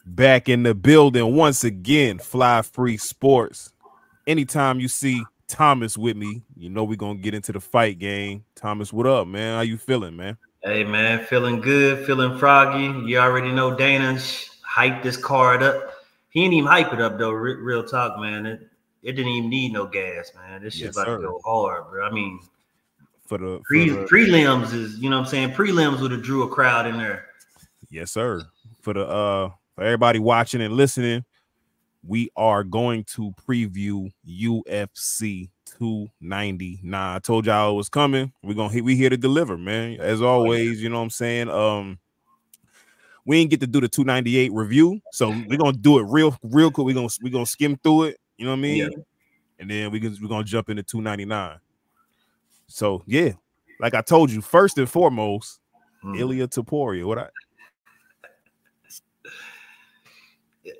Back in the building once again, Fly Free Sports. Anytime you see Thomas with me, you know we're gonna get into the fight game. Thomas, what up, man? How you feeling, man? Hey man, feeling good, feeling froggy. You already know Dana hyped this card up. He didn't even hype it up though. Real talk, man. It didn't even need no gas, man. This shit's about to go hard, bro. I mean, for the prelims is, you know what I'm saying? Prelims would have drew a crowd in there. Yes, sir. For everybody watching and listening, we are going to preview UFC 299. I told y'all it was coming. We here to deliver, man. As always, you know what I'm saying? We didn't get to do the 298 review, so we're gonna do it real quick. We're gonna skim through it, you know what I mean? Yeah. And then we're gonna jump into 299. So yeah, like I told you, first and foremost, Ilia Topuria.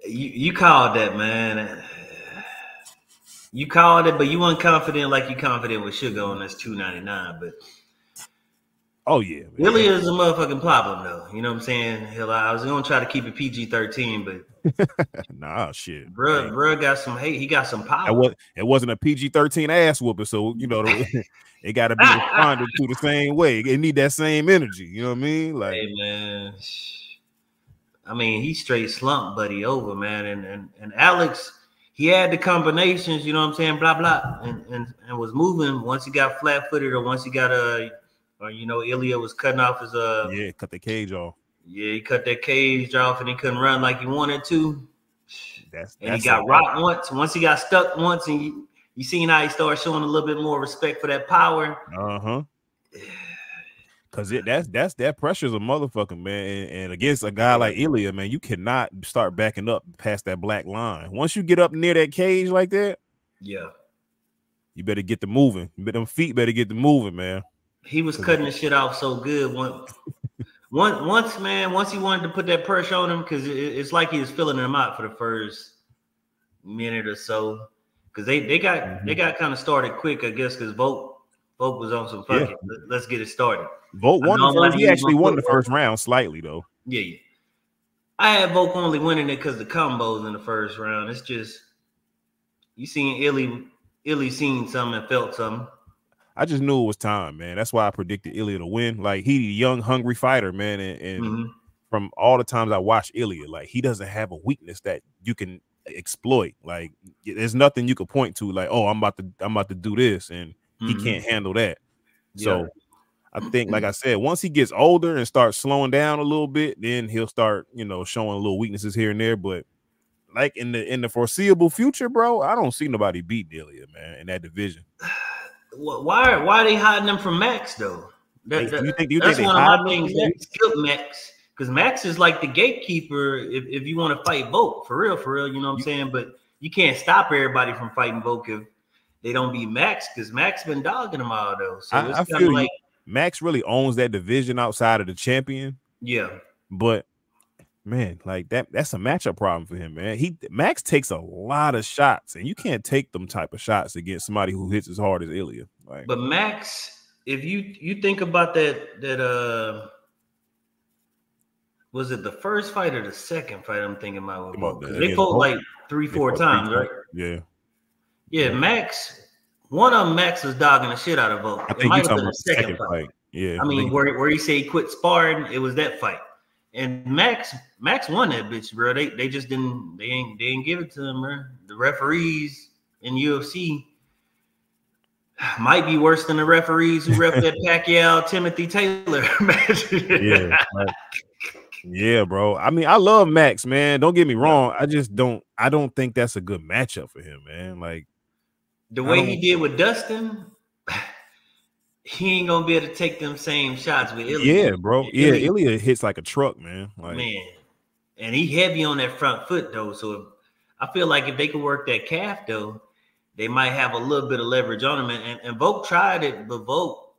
You called that, man. You called it, but you weren't confident like you confident with Sugar on this 299. But oh yeah, Ilia is a motherfucking problem, though. You know what I'm saying? Hell, I was gonna try to keep it PG-13, but nah, shit, bro got some hate. He got some power. It wasn't a PG-13 ass whooping, so you know it got to be responded to the same way. It need that same energy. You know what I mean? Like, hey man. I mean, he straight slumped Buddy over, man. And Alex, he had the combinations, you know what I'm saying, blah, blah, and was moving once he got flat-footed or once he got Ilia was cutting off his yeah, cut the cage off. Yeah, he cut that cage off and he couldn't run like he wanted to. And he got rocked once. Once he got stuck once, and you seen how he started showing a little bit more respect for that power. Cause that pressure is a motherfucker, man. And against a guy like Ilia, man, you cannot start backing up past that black line. Once you get up near that cage like that, yeah, you better get the moving. Them feet better get the moving, man. He was cutting the shit off so good once he wanted to put that pressure on him, because it's like he was filling him out for the first minute or so. Because they got kind of started quick, I guess, because Volk was on some fuck it. Let's get it started. Volk won the first. He actually won the first round slightly, though. Yeah. I had Volk only winning it because the combos in the first round. It's just you seen Illy seen something and felt something. I just knew it was time, man. That's why I predicted Ilia to win. Like, he's a young, hungry fighter, man. And from all the times I watched Ilia, like, he doesn't have a weakness that you can exploit. Like, there's nothing you could point to, like, oh, I'm about to do this, and he can't handle that. Yeah. So I think, like I said, once he gets older and starts slowing down a little bit, then he'll start, showing a little weaknesses here and there. But like in the foreseeable future, bro, I don't see nobody beat Ilia, man, in that division. Why are they hiding them from Max though? That's one of my things that skipped Max, because Max is like the gatekeeper if you want to fight Volk for real, you know what I'm saying? But you can't stop everybody from fighting Volk if they don't beat Max, because Max been dogging them all though. So I feel like Max really owns that division outside of the champion. Yeah, but man, like that's a matchup problem for him, man. Max takes a lot of shots, and you can't take them type of shots against somebody who hits as hard as Ilia. Like, but Max, if you think about that was it the first fight or the second fight? I'm thinking about they fought like 3-4 times, right? Yeah. Max. One of them, Max was dogging the shit out of Volk. I think you're talking about the second fight. Yeah, I mean, where he said he quit sparring, it was that fight. And Max won that bitch, bro. They just didn't give it to him, bro. The referees in UFC might be worse than the referees who ref that Pacquiao Timothy Taylor match. Yeah, bro. I mean, I love Max, man. Don't get me wrong. I don't think that's a good matchup for him, man. Like, the way he did with Dustin, he ain't gonna be able to take them same shots with Ilia. Yeah, bro. Yeah, Ilia hits like a truck, man. Like, man, and he heavy on that front foot though. So I feel like if they could work that calf though, they might have a little bit of leverage on him. And Volk tried it, but Volk,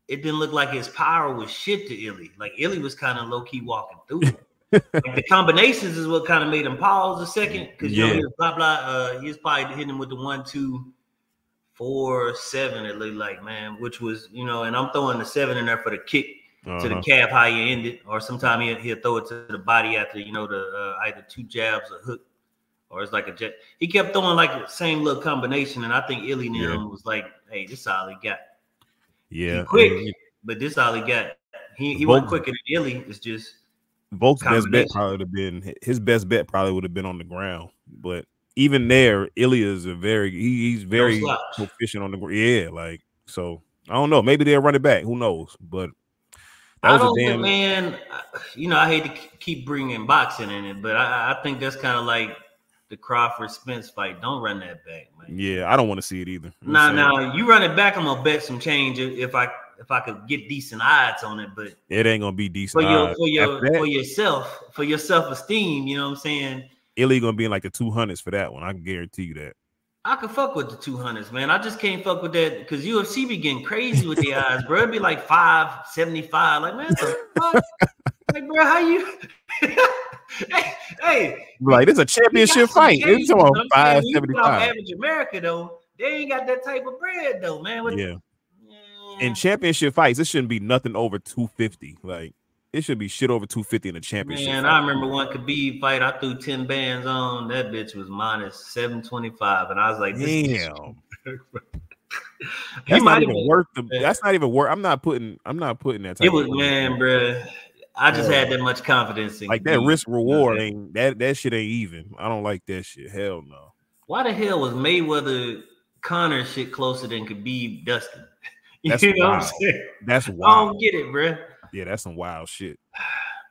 it didn't look like his power was shit to Ilia. Like, Ilia was kind of low key walking through. Like, the combinations is what kind of made him pause a second, because he was he was probably hitting him with the 1, 2, 4, 7. It looked like, man, which was, and I'm throwing the 7 in there for the kick to the calf, how you end it, or sometimes he'll throw it to the body after, you know, the either 2 jabs, a hook, or it's like a jet. He kept throwing like the same little combination, and I think Illy was like, "Hey, this is all he got." Yeah, he quick, but this is all he got. He wasn't quicker than Illy. It's just Volk's best bet probably would have been his best bet probably would have been on the ground, but even there, Ilya is he's very proficient on the ground. Yeah, like so. I don't know. Maybe they'll run it back. Who knows? But that was a damn man. You know, I hate to keep bringing boxing in it, but I think that's kind of like the Crawford Spence fight. Don't run that back, man. Yeah, I don't want to see it either. Now you run it back, I'm gonna bet some change if I could get decent odds on it, but it ain't gonna be decent for your self-esteem. You know what I'm saying? Illy gonna be in like the 200s for that one. I can guarantee you that. I could fuck with the 200s, man. I just can't fuck with that because UFC be getting crazy with the odds, bro. It'd be like 575. Like, man, what the fuck? Like, bro, how you? hey, like this is a championship fight. It's on 575. Average America though, they ain't got that type of bread though, man. Yeah. In championship fights, it shouldn't be nothing over 250. Like it should be shit over 250 in a championship. Man, fight. I remember one Khabib fight. I threw 10 bands on. That bitch was minus 725, and I was like, damn. That's not even worth the. That's not even worth. I'm not putting that. Type it was man, bro. I just had that much confidence in like that risk reward ain't that shit ain't even. I don't like that shit. Hell no. Why the hell was Mayweather Conor shit closer than Khabib Dustin? That's you know wild. what I'm saying? That's wild. I don't get it, bro. Yeah, that's some wild shit.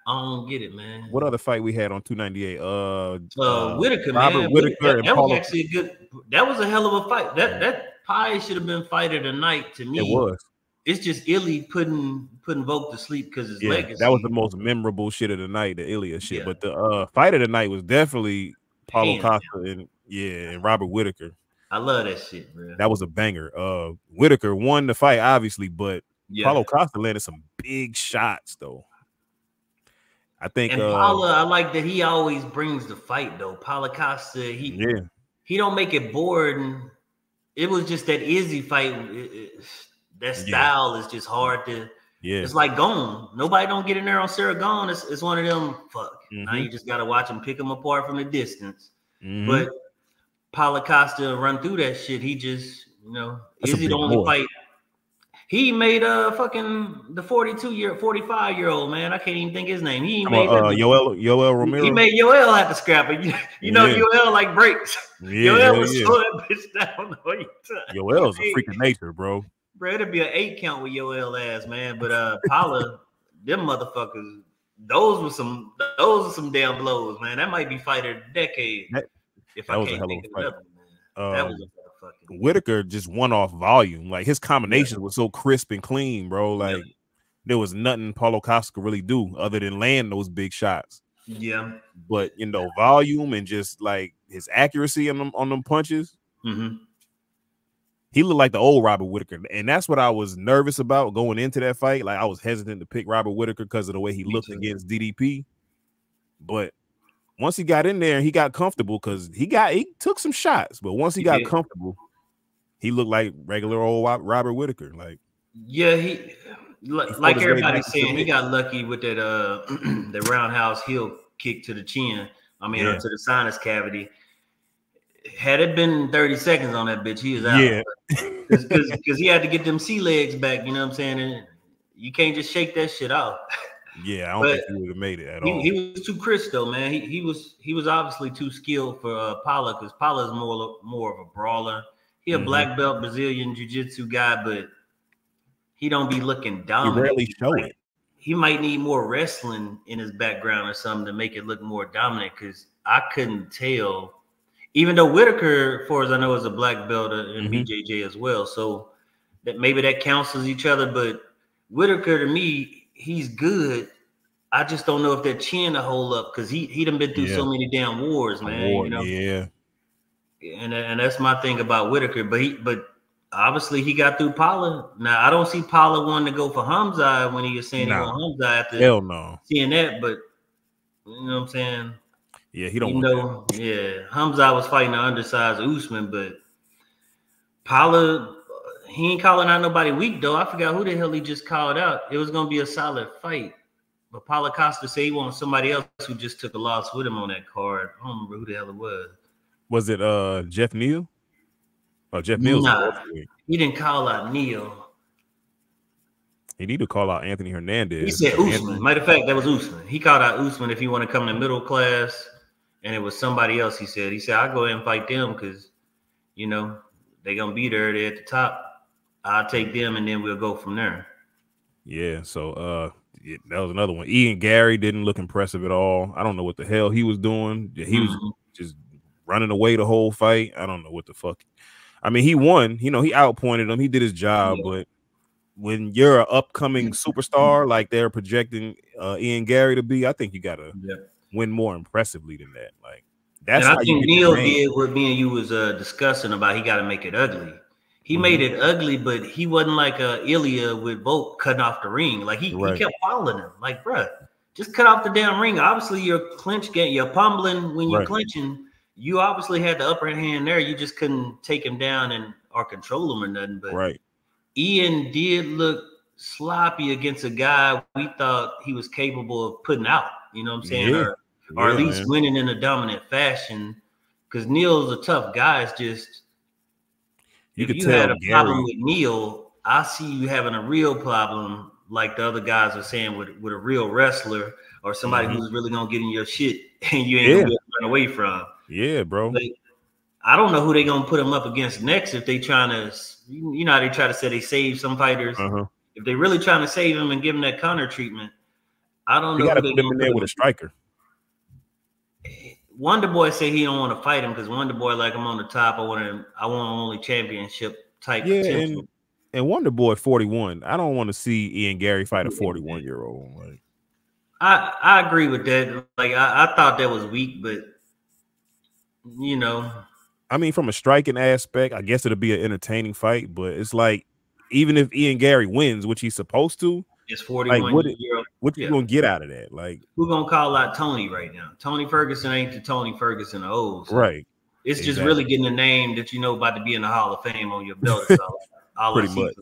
I don't get it, man. What other fight we had on 298? Whitaker, Robert Whitaker. That was actually a good. That was a hell of a fight. That probably should have been fight of the night to me. It was. It's just Illy putting Volk to sleep because his legacy. That was the most memorable shit of the night, the Ilya shit. Yeah. But the fight of the night was definitely Paulo Costa and Robert Whitaker. I love that shit, bro. That was a banger. Whitaker won the fight, obviously, but Paulo Costa landed some big shots though. I think Paulo, I like that he always brings the fight though. Paulo Costa, he don't make it boring. It was just that Izzy fight. That style is just hard to. Yeah, it's like Gone. Nobody don't get in there on Sarah Gone. It's one of them. Fuck. Now you just gotta watch them pick them apart from the distance. But Paulo Costa run through that shit. He just, you know, Izzy the only fight. He made fucking the 45-year-old man. I can't even think his name. He made Yoel Romero. He made Yoel have to scrap it. You know, Yoel like breaks. Yoel was slow that bitch down. Yoel's a freaking nature, bro. Bro, it'll be an 8 count with Yoel ass, man. But Paula, them motherfuckers, those were some damn blows, man. That might be fight of the decade. If I can't think of another, man. That was a fucking Whitaker just won off volume. Like his combinations were so crisp and clean, bro. Like there was nothing Paulo Costa could really do other than land those big shots. Yeah. But you know, volume and just like his accuracy on them punches. He looked like the old Robert Whitaker, and that's what I was nervous about going into that fight. Like I was hesitant to pick Robert Whitaker because of the way he looked against DDP. But once he got in there, he got comfortable because he took some shots. But once he got comfortable, he looked like regular old Robert Whitaker. Like he like everybody's saying, he got lucky with that the roundhouse heel kick to the chin. I mean, to the sinus cavity. Had it been 30 seconds on that bitch, he was out. Yeah. Because he had to get them sea legs back, you know what I'm saying? And you can't just shake that shit out. Yeah, I don't think he would have made it at all. He was too crisp though, man. He was obviously too skilled for Paula, because Paula's more of a brawler. He a black belt Brazilian jiu-jitsu guy, but he don't be looking dominant. He rarely show it. He might need more wrestling in his background or something to make it look more dominant, because I couldn't tell. Even though Whitaker, as far as I know, is a black belt in BJJ as well. So that maybe that cancels each other. But Whitaker, to me, he's good. I just don't know if that chin to hold up, because he done been through so many damn wars, man. You know? Yeah. And that's my thing about Whitaker. But obviously he got through Paula. Now I don't see Paula wanting to go for Hamza when he was saying he want Hamza after seeing that. But you know what I'm saying? Yeah, he don't want that. Hamza was fighting the undersized Usman, but Paula, he ain't calling out nobody weak though. I forgot who the hell he just called out. It was gonna be a solid fight. But Paulo Costa said he wants somebody else who just took a loss with him on that card. I don't remember who the hell it was. Was it Jeff Neal? Oh, Jeff Neal's Nah, he didn't call out Neal. He need to call out Anthony Hernandez. He said Usman. Matter of fact, that was Usman. He called out Usman if he want to come to middle class, and it was somebody else. He said, I'll go ahead and fight them because, you know, they're gonna be there. They're at the top. I'll take them, and then we'll go from there. Yeah. So that was another one. Ian Gary didn't look impressive at all. I don't know what the hell he was doing. He was just running away the whole fight. I don't know what the fuck. I mean, he won. You know, he outpointed him. He did his job, but when you're an upcoming superstar like they're projecting Ian Gary to be, I think you gotta win more impressively than that. Like that's and how I think Neal did what me and you was discussing about. He got to make it ugly. He made it ugly, but he wasn't like Ilya with Volk cutting off the ring. Like he kept following him. Like, bruh, just cut off the damn ring. Obviously, your clinch game, you're pummeling when you're clinching. You obviously had the upper hand there. You just couldn't take him down or control him or nothing. But Ian did look sloppy against a guy we thought he was capable of putting out. You know what I'm saying? Or at least winning in a dominant fashion. Because Neal's a tough guy. It's just if you had a problem with Neal, I see you having a real problem, like the other guys are saying, with a real wrestler or somebody who's really gonna get in your shit and you ain't gonna be able to run away from. Yeah, bro. Like, I don't know who they gonna put him up against next if they trying to, you know how they try to say they save some fighters. If they really trying to save him and give him that counter treatment, I don't know. You gotta put him in there with a striker. Wonder Boy say he don't want to fight him because Wonder Boy, like, I'm on the top. I want only championship type potential. And Wonder Boy 41. I don't want to see Ian Gary fight a 41-year-old. Like, I agree with that. Like I thought that was weak, but you know, I mean, from a striking aspect, I guess it'll be an entertaining fight. But it's like, even if Ian Gary wins, which he's supposed to, it's 41-year-old. What you gonna get out of that? Like, who gonna call out Tony right now? Tony Ferguson ain't the Tony Ferguson of old. So it's just really getting a name that you know about to be in the Hall of Fame on your belt. All pretty much.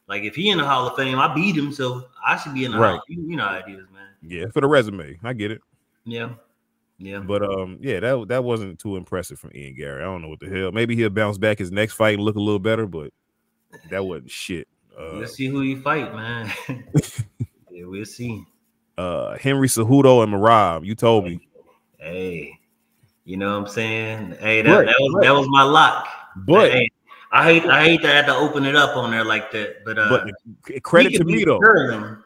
Like, if he in the Hall of Fame, I beat him, so I should be in the Hall. You know how it is, man. Yeah, for the resume, I get it. Yeah. But that wasn't too impressive from Ian Gary. I don't know what the hell. Maybe he'll bounce back his next fight and look a little better, but that wasn't shit. Let's see who you fight, man. Yeah, we'll see. Henry Cejudo and Merab. You told me. Hey, you know what I'm saying? Hey, that was my lock. But hey, I hate to have to open it up on there like that. But credit to me though.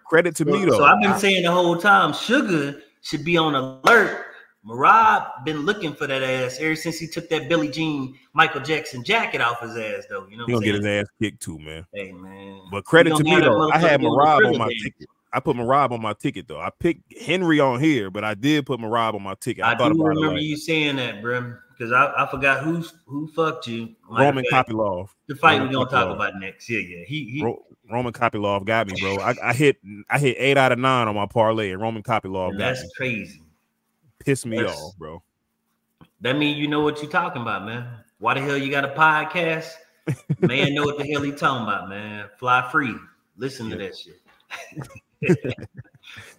Credit to me though. So I've been saying the whole time, Sugar should be on alert. Merab been looking for that ass ever since he took that Billie Jean Michael Jackson jacket off his ass, though. You know, he gonna get his ass kicked too, man. Hey, man. But credit to me though, I had Merab on my ticket. I put Merab on my ticket though. I picked Henry on here, but I did put Merab on my ticket. I do remember you saying that, bro, because I forgot who fucked you. Roman Kopylov. The fight we're gonna talk about next. Yeah. Roman Kopylov got me, bro. I hit 8 out of 9 on my parlay, and Roman Kopylov got me. That's crazy. Pissed me off, bro. That means you know what you're talking about, man. Why the hell you got a podcast? Man, know what the hell he talking about, man. Fly free. Listen to that shit.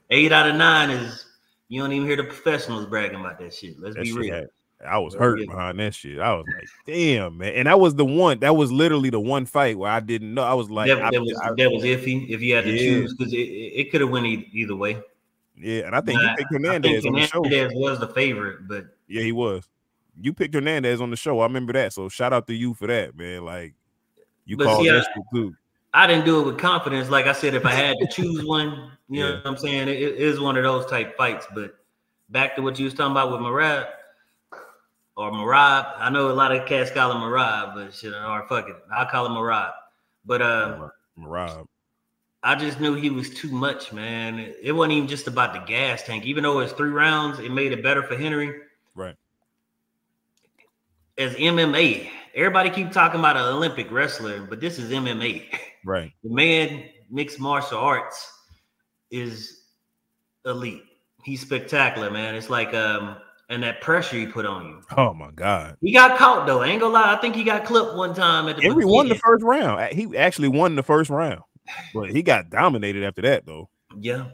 8 out of 9 is, you don't even hear the professionals bragging about that shit. Let's be real. I was hurt behind that shit. I was like, damn, man. And that was literally the one fight where I didn't know. I was like, that was iffy if you had to choose, because it could have went either way. Yeah, and I think you picked Hernandez on the show. Hernandez was the favorite, but yeah, he was. You picked Hernandez on the show. I remember that. So shout out to you for that, man. Like, you called that too. I didn't do it with confidence. Like I said, if I had to choose one, you know what I'm saying? It is one of those type fights. But back to what you was talking about with Merab. I know a lot of cats call him Merab, but shit, or fuck it, I'll call him Merab. But Merab. I just knew he was too much, man. It wasn't even just about the gas tank. Even though it's 3 rounds, it made it better for Henry. Right. As MMA, everybody keep talking about an Olympic wrestler, but this is MMA. Right. The man, mixed martial arts, is elite. He's spectacular, man. It's like and that pressure he put on you. Oh my God. He got caught though. I ain't gonna lie. I think he got clipped one time at the Henry beginning. won the first round. He actually won the first round, but he got dominated after that though. Yeah.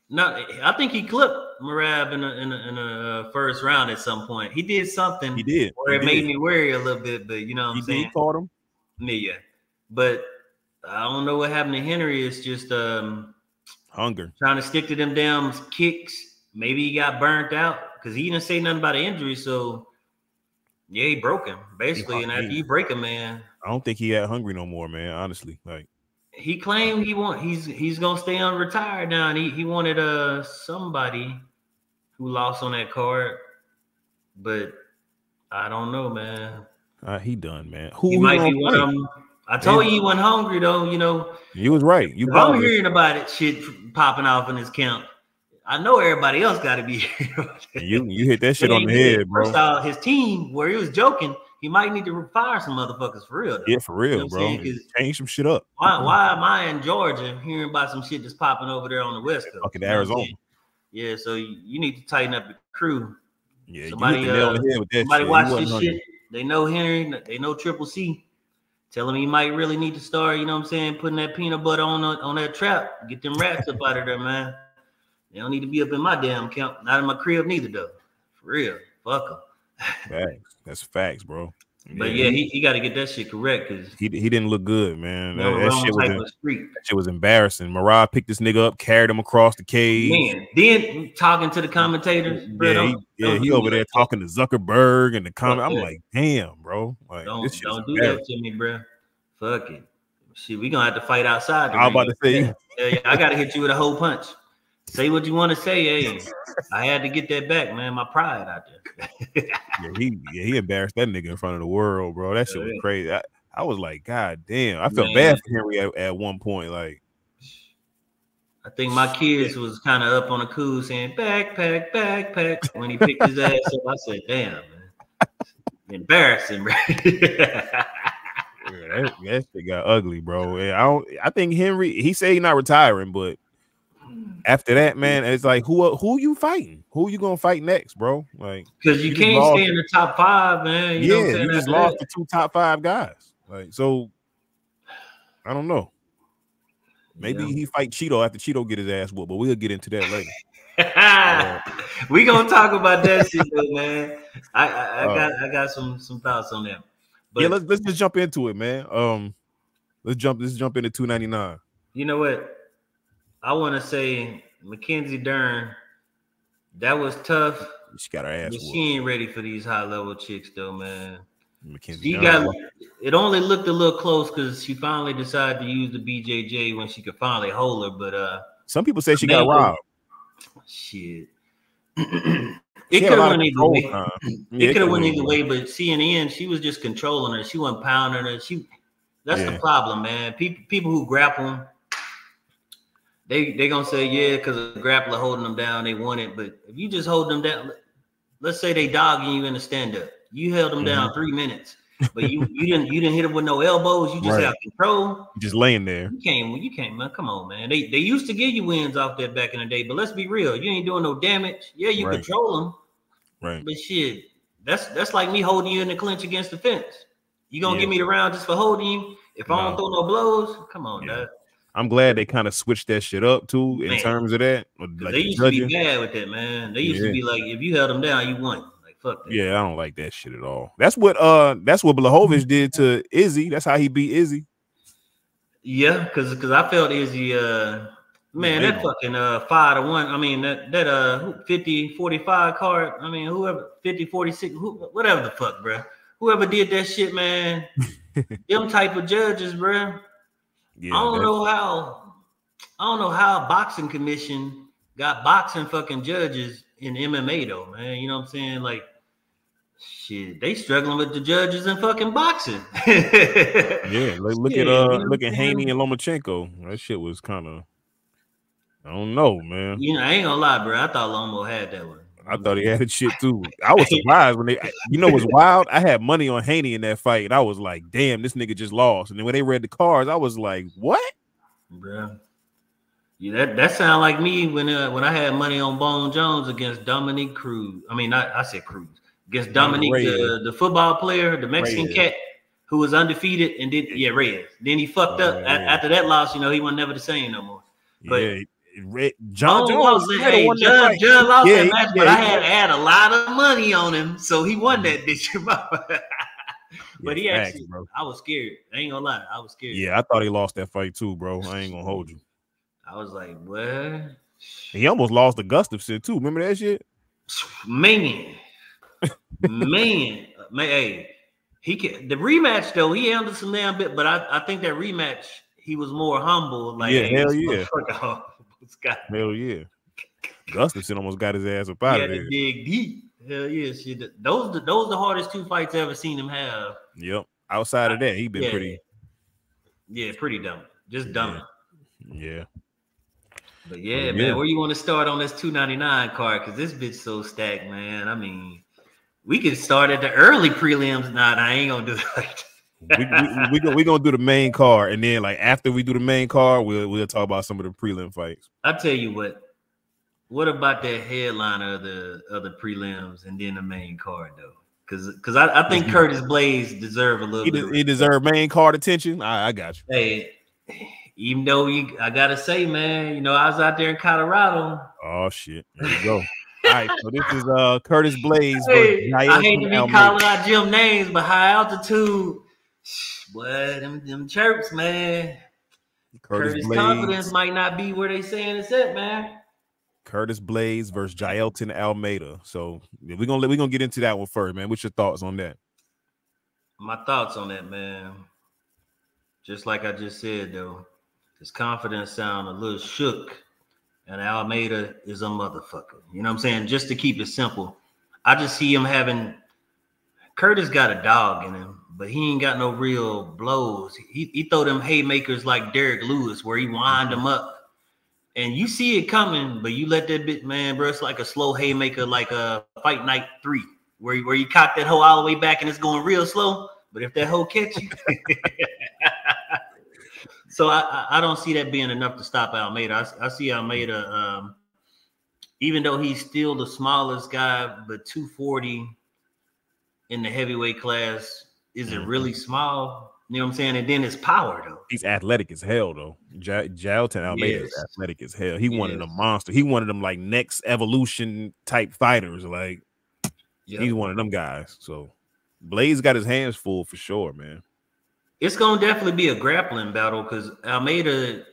No, I think he clipped Merab in the first round at some point. He did something. He did. Where it made me worry a little bit, but you know what I'm saying? He caught him. Yeah. But I don't know what happened to Henry. It's just hunger. Trying to stick to them damn kicks. Maybe he got burnt out because he didn't say nothing about an injury. So yeah, he broke him basically. And after you break him, man, I don't think he had hungry no more, man. Honestly, like he claimed he's gonna stay unretired now. And he wanted somebody who lost on that card, but I don't know, man. He done, man. He might be one of them. I told you he wasn't hungry though. You know, you was right. I'm hearing about it, shit popping off in his camp. I know everybody else got to be here. you hit that shit on the head, bro. First off, his team, where he was joking, he might need to fire some motherfuckers for real. Though. Yeah, for real, you know bro. Change some shit up. Why am I in Georgia hearing about some shit that's popping over there on the West Coast? Fucking Arizona. Yeah, so you need to tighten up your crew. Yeah, somebody you hit the nail on the head with that somebody shit. watch this shit. They know Henry. They know Triple C. Tell him he might really need to start, you know what I'm saying, putting that peanut butter on that trap. Get them rats up out of there, man. They don't need to be up in my damn camp. Not in my crib neither, though. For real. Fuck them. Facts. That's facts, bro. But yeah, he got to get that shit correct because he didn't look good, man. That shit was embarrassing. Marab picked this nigga up, carried him across the cage. Man, then talking to the commentators. Bro, he over there talking to Zuckerberg and the comment. I'm like, damn, bro. Like, don't do that to me, bro. Fuck it. Shit, we gonna have to fight outside. I was about to say, yeah, I gotta hit you with a whole punch. Say what you want to say. Hey, I had to get that back, man. My pride out there. he embarrassed that nigga in front of the world, bro. That shit was crazy. I was like, God damn. I felt bad for Henry at one point. Like, I think my kids was kind of up on the cool saying backpack when he picked his ass up. I said, damn, man. Embarrassing, bro. that shit got ugly, bro. I think Henry, he said he's not retiring, but after that, man, it's like who you fighting? Who you gonna fight next, bro? Like, because you can't stay in the top 5, man. You know what I'm saying? You just lost the 2 top 5 guys. Like, so I don't know. Maybe he fight Cheeto after Cheeto get his ass whooped, but we'll get into that later. We gonna talk about that shit, though, man. I got some thoughts on that. But yeah, let's just jump into it, man. Let's jump into 299. You know what? I want to say Mackenzie Dern, that was tough. She got her ass but whooped. She ain't ready for these high-level chicks, though, man. Mackenzie it only looked a little close because she finally decided to use the BJJ when she could finally hold her. But some people say she got robbed. Shit. It could have went either way. It could have went either way, but see, in the end, she was just controlling her. She wasn't pounding her. That's the problem, man. People who grapple, they gonna say, yeah, because the grappler holding them down, they want it. But if you just hold them down, let's say they dogging you in a stand-up. You held them down 3 minutes, but you didn't hit them with no elbows. You just have control. Just laying there. You can't, man. Come on, man. They used to give you wins off that back in the day, but let's be real. You ain't doing no damage. Yeah, you control them. Right. But shit, that's like me holding you in the clinch against the fence. You gonna give me the round just for holding you? If I don't throw no blows, come on, dog. I'm glad they kind of switched that shit up too in terms of that. Like they used to be bad with that, man. They used to be like, if you held them down, you won. Like fuck that. Yeah, I don't like that shit at all. That's what Blachowicz did to Izzy. That's how he beat Izzy. Yeah, because I felt Izzy man, that fucking 5-1. I mean that 50-45 card. I mean, whoever 50-46, whatever the fuck, bro. Whoever did that shit, man. Them type of judges, bro. Yeah, I don't know how boxing commission got boxing fucking judges in MMA though, man. You know what I'm saying? Like, shit, they struggling with the judges in fucking boxing. Yeah, like look at Haney and Lomachenko. That shit was kind of, I don't know, man. You know, I ain't gonna lie, bro. I thought Lomo had that one. I thought he had it shit too. I was surprised when what's wild? I had money on Haney in that fight, and I was like, damn, this nigga just lost. And then when they read the cards, I was like, what? Bro. Yeah, that sound like me when I had money on Bone Jones against Dominique Cruz. I mean, I said Cruz against Dominique, the football player, the Mexican cat who was undefeated and did Reyes. Then he fucked up after that loss. He was never the same no more. But John Jones might have won that fight. Judd lost that match, but I had a lot of money on him, so he won that bitch. But he actually, bro. I was scared. I ain't gonna lie, I was scared. Yeah, I thought he lost that fight too, bro. I ain't gonna hold you. I was like, what? He almost lost to Gustafson too. Remember that shit? Man, hey, he can the rematch though. He handled some damn bit, but I think that rematch he was more humble. Like, yeah, hell yeah, hell yeah. Gustafson almost got his ass up out of there. Dig deep. Hell yeah, shit. Those the hardest 2 fights I ever seen him have. Yep. Outside of that, he been pretty. Yeah, pretty dumb. Just dumb. Yeah. But yeah, man, where you want to start on this 299 card? Because this bitch so stacked, man. I mean, we could start at the early prelims. Nah, I ain't gonna do that. we gonna do the main card, and then like after we do the main card, we'll talk about some of the prelim fights. I'll tell you what. What about that headliner of the prelims and then the main card though? Because I think Curtis Blades deserve a little bit. He deserve main card attention. I got you. Hey. Even though I gotta say, man, I was out there in Colorado. Oh shit! There you go. All right, so this is Curtis Blades. Hey, I hate to be calling out gym names, but high altitude, boy, them chirps, man. Curtis confidence might not be where they saying it's at, man. Curtis Blades versus Jailton Almeida. So we're gonna get into that one first, man. What's your thoughts on that? My thoughts on that, man. Just like I just said, though. His confidence sound a little shook, and Almeida is a motherfucker. You know what I'm saying? Just to keep it simple, I just see him having Curtis got a dog in him, but he ain't got no real blows. He throw them haymakers like Derek Lewis, where he wind them up, and you see it coming, but you let that bit, man, bro. It's like a slow haymaker, like a Fight Night 3, where you cock that hoe all the way back and it's going real slow. But if that hoe catch you. So I don't see that being enough to stop Almeida. I see Almeida, even though he's still the smallest guy, but 240 in the heavyweight class isn't really small. You know what I'm saying? And then his power, though. He's athletic as hell, though. Jailton Almeida is athletic as hell. He wanted a monster. He wanted them like next evolution type fighters. Like he's one of them guys. So Blaze got his hands full for sure, man. It's gonna definitely be a grappling battle because Almeida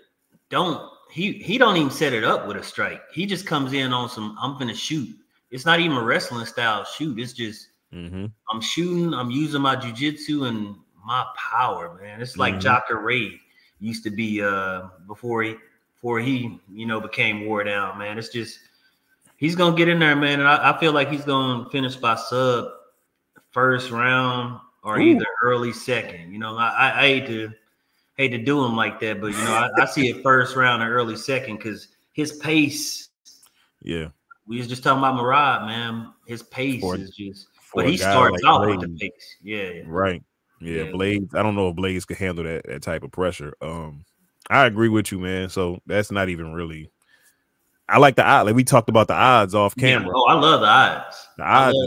don't even set it up with a strike. He just comes in on some I'm gonna shoot. It's not even a wrestling style shoot. It's just I'm shooting, I'm using my jiu-jitsu and my power, man. It's like Jocker Ray used to be before he became wore down, man. It's just he's gonna get in there, man. And I feel like he's gonna finish by sub first round. Or either early second. I hate to do him like that, but I see it first round or early second because his pace. Yeah, we was just talking about Murad, man. His pace is just. But he starts off with the pace. Yeah. Right. Yeah, Blades. I don't know if Blades could handle that type of pressure. I agree with you, man. So that's not even really. I like the odds. Like we talked about the odds off camera. Yeah. Oh, I love the odds. The odds.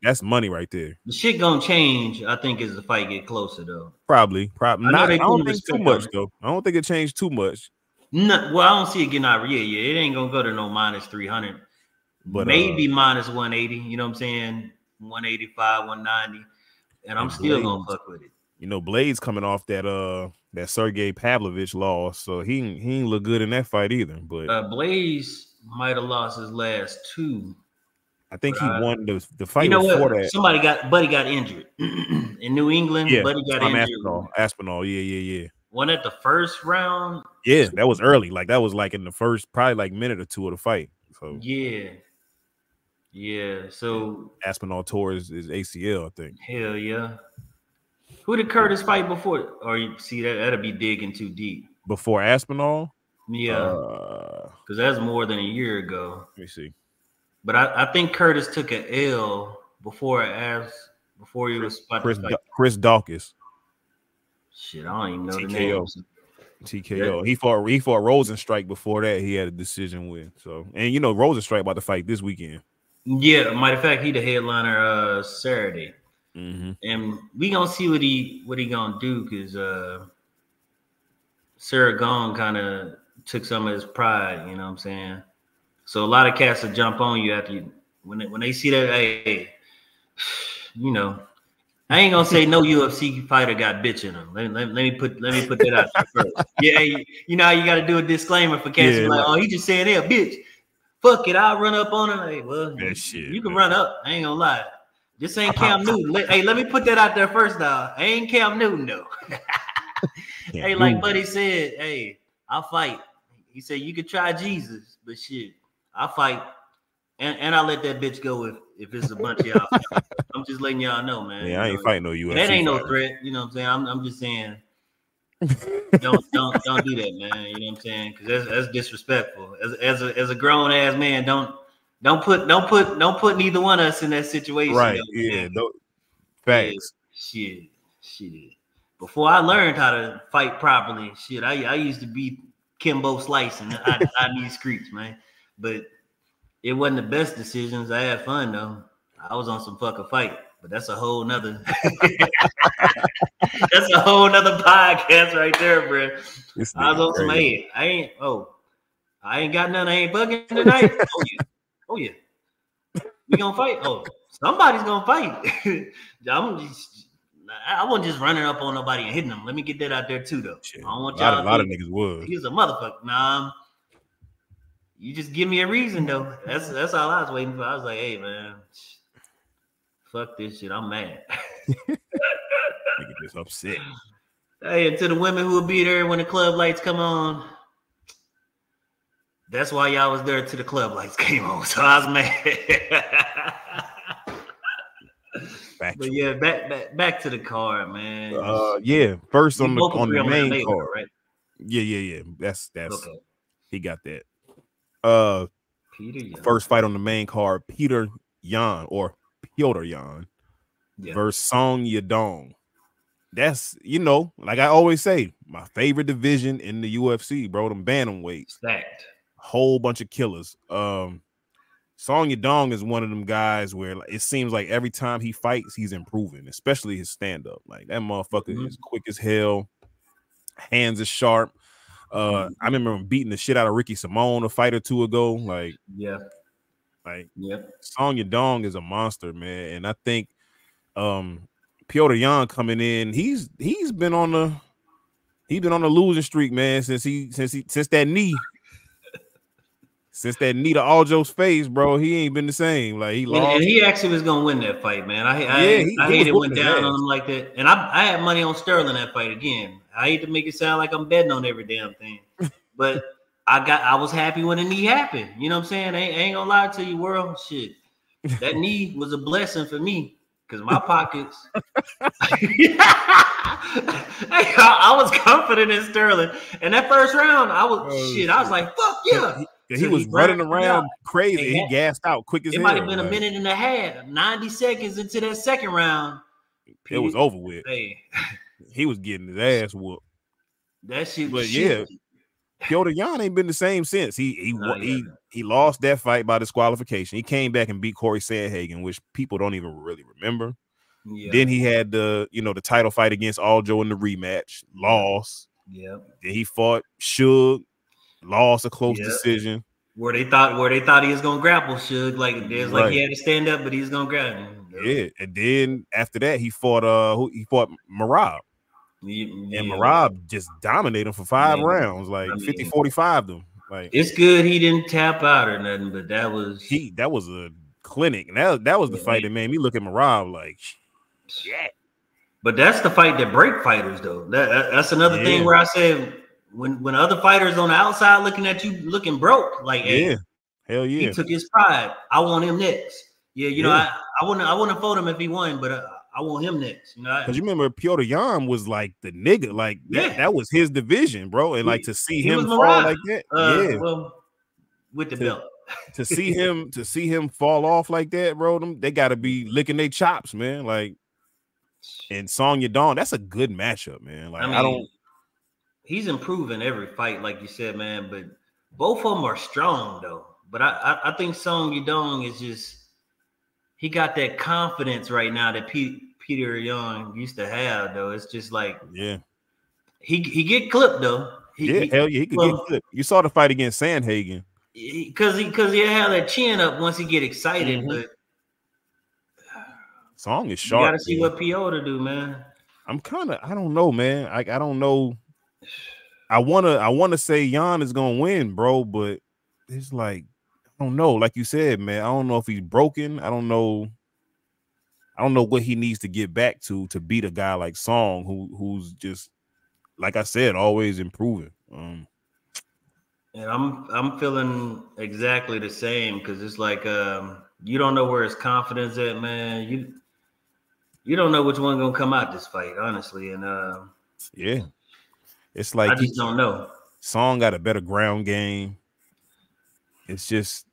That's money right there. The shit gonna change, I think, as the fight get closer, though. Probably. I don't think too much, though. I don't think it changed too much. No, well, I don't see it getting out. Yeah. It ain't gonna go to no minus 300, but maybe minus 180. You know what I'm saying? 185, 190, and I'm still gonna fuck with it. Blade's coming off that Sergey Pavlovich loss, so he ain't look good in that fight either. But Blaze might have lost his last 2. I think he won the fight before that. Buddy got injured in New England. Yeah, Buddy got injured. Aspinall. Yeah. One at the first round. Yeah, that was early. Like that was like in the first probably like minute or 2 of the fight. So yeah. So Aspinall tore his ACL, I think. Hell yeah. Who did Curtis fight before? Or you see that'll be digging too deep. Before Aspinall? Yeah. Because that's more than a year ago. Let me see. But I think Curtis took an L before he was Chris Dawkins. Shit, I don't even know the names. TKO. He fought Rosenstrike before that. He had a decision win. So, and Rosenstrike about to fight this weekend. Yeah, matter of fact, he the headliner Saturday. Mm-hmm. And we gonna see what he gonna do, because Sarragon kind of took some of his pride, you know what I'm saying? So a lot of cats will jump on you after when they see that. Hey, I ain't gonna say no UFC fighter got bitch in them. Let me put that out there first. Yeah, you know how you got to do a disclaimer for cats. Yeah, like, oh, he just saying, "Hey, bitch, fuck it, I'll run up on him." Hey, well, you can run up. I ain't gonna lie. This ain't Cam Newton. Hey, let me put that out there first, now. I ain't Cam Newton though. Hey, like Buddy said, hey, I'll fight. He said you could try Jesus, but shit, I'll fight. And I let that bitch go if it's a bunch of y'all. I'm just letting y'all know, man. Yeah, I ain't fighting no UFC. That ain't no threat. You know what I'm saying? I'm just saying, don't do that, man. You know what I'm saying? Because that's disrespectful. As a grown ass man, don't put neither one of us in that situation. Right? Yeah. Facts. Yeah, shit. Before I learned how to fight properly, shit, I used to be Kimbo slicing out these streets, man. But it wasn't the best decisions. I had fun though. I was on some fucking fight, but that's a whole nother that's a whole nother podcast right there, bro. I was on some I ain't got none. I ain't bugging tonight. Oh yeah. We gonna fight. Oh, somebody's gonna fight. I wasn't just running up on nobody and hitting them. Let me get that out there too, though. Shit, I don't want y'all. A lot of niggas would. He's a motherfucker. Nah. You just give me a reason though. That's all I was waiting for. I was like, hey man, fuck this shit. I'm mad. Nigga just upset. Hey, and to the women who will be there when the club lights come on, that's why y'all was there till the club lights came on. So I was mad. But yeah, back to the card, man. Yeah. First on the main card, right? Yeah. That's okay. He got that. First fight on the main card, Petr Yan versus Song Yadong. That's, like I always say, my favorite division in the UFC, bro. Them bantamweights. Stacked. Whole bunch of killers. Song Yadong is one of them guys where it seems like every time he fights, he's improving, especially his stand-up. Like that motherfucker is quick as hell. Hands are sharp. I remember him beating the shit out of Ricky Simone a fight or two ago. Song Yadong is a monster, man. And I think Petr Yan coming in, he's been on the losing streak, man, since that knee. Since that knee to Aljo's face, bro, he ain't been the same. Like he lost. And he actually was gonna win that fight, man. I hate it went down on him like that. And I had money on Sterling that fight again. I hate to make it sound like I'm betting on every damn thing, but I was happy when the knee happened. You know what I'm saying? I ain't gonna lie to you, world. Shit, that knee was a blessing for me because my pockets. I was confident in Sterling, and that first round, I was like, fuck yeah. He was running around crazy. He gassed out quick as hell. It might have been a minute and a half, 90 seconds into that second round. It was over with. Hey. He was getting his ass whooped. That shit. But yeah, Petr Yan ain't been the same since. He lost that fight by disqualification. He came back and beat Corey Sandhagen, which people don't even really remember. Yeah. Then he had the title fight against Aljo in the rematch, lost. Yeah. Then he fought Suge. Lost a close decision. Where they thought he was gonna grapple Suge, like he had to stand up, but he was gonna grab him. Yeah, and then after that he fought Merab. Yeah. And Merab just dominated him for 5 rounds, like 50-45 them. Like it's good he didn't tap out or nothing, but that was a clinic. And that was the fight that made me look at Merab like shit. But that's the fight that break fighters though. That's another thing where I said when other fighters on the outside looking at you looking broke, like hell yeah, he took his pride. I want him next. I wouldn't vote him if he won, but I want him next. Because you remember Petr Yan was like the nigga, like that was his division, bro. And like to see him fall like that, well, with the belt. to see him fall off like that, bro. They got to be licking their chops, man. Like, and Song Yadong, that's a good matchup, man. Like he's improving every fight, like you said, man. But both of them are strong though. But I think Song Yudong is just he got that confidence right now that Peter Young used to have though. It's just like he get clipped though. Hell yeah, he could get clipped. You saw the fight against Sandhagen. Because he have that chin up once he get excited, but Song is sharp. You gotta see what PO to do, man. I don't know, man. I don't know. I wanna say Jan is gonna win, bro, but it's like I don't know. Like you said, man, I don't know if he's broken. I don't know what he needs to get back to beat a guy like Song, who's just like I said, always improving. And I'm feeling exactly the same because it's like you don't know where his confidence at, man. You don't know which one gonna come out this fight, honestly. And yeah, it's like I just don't know. Song got a better ground game. It's just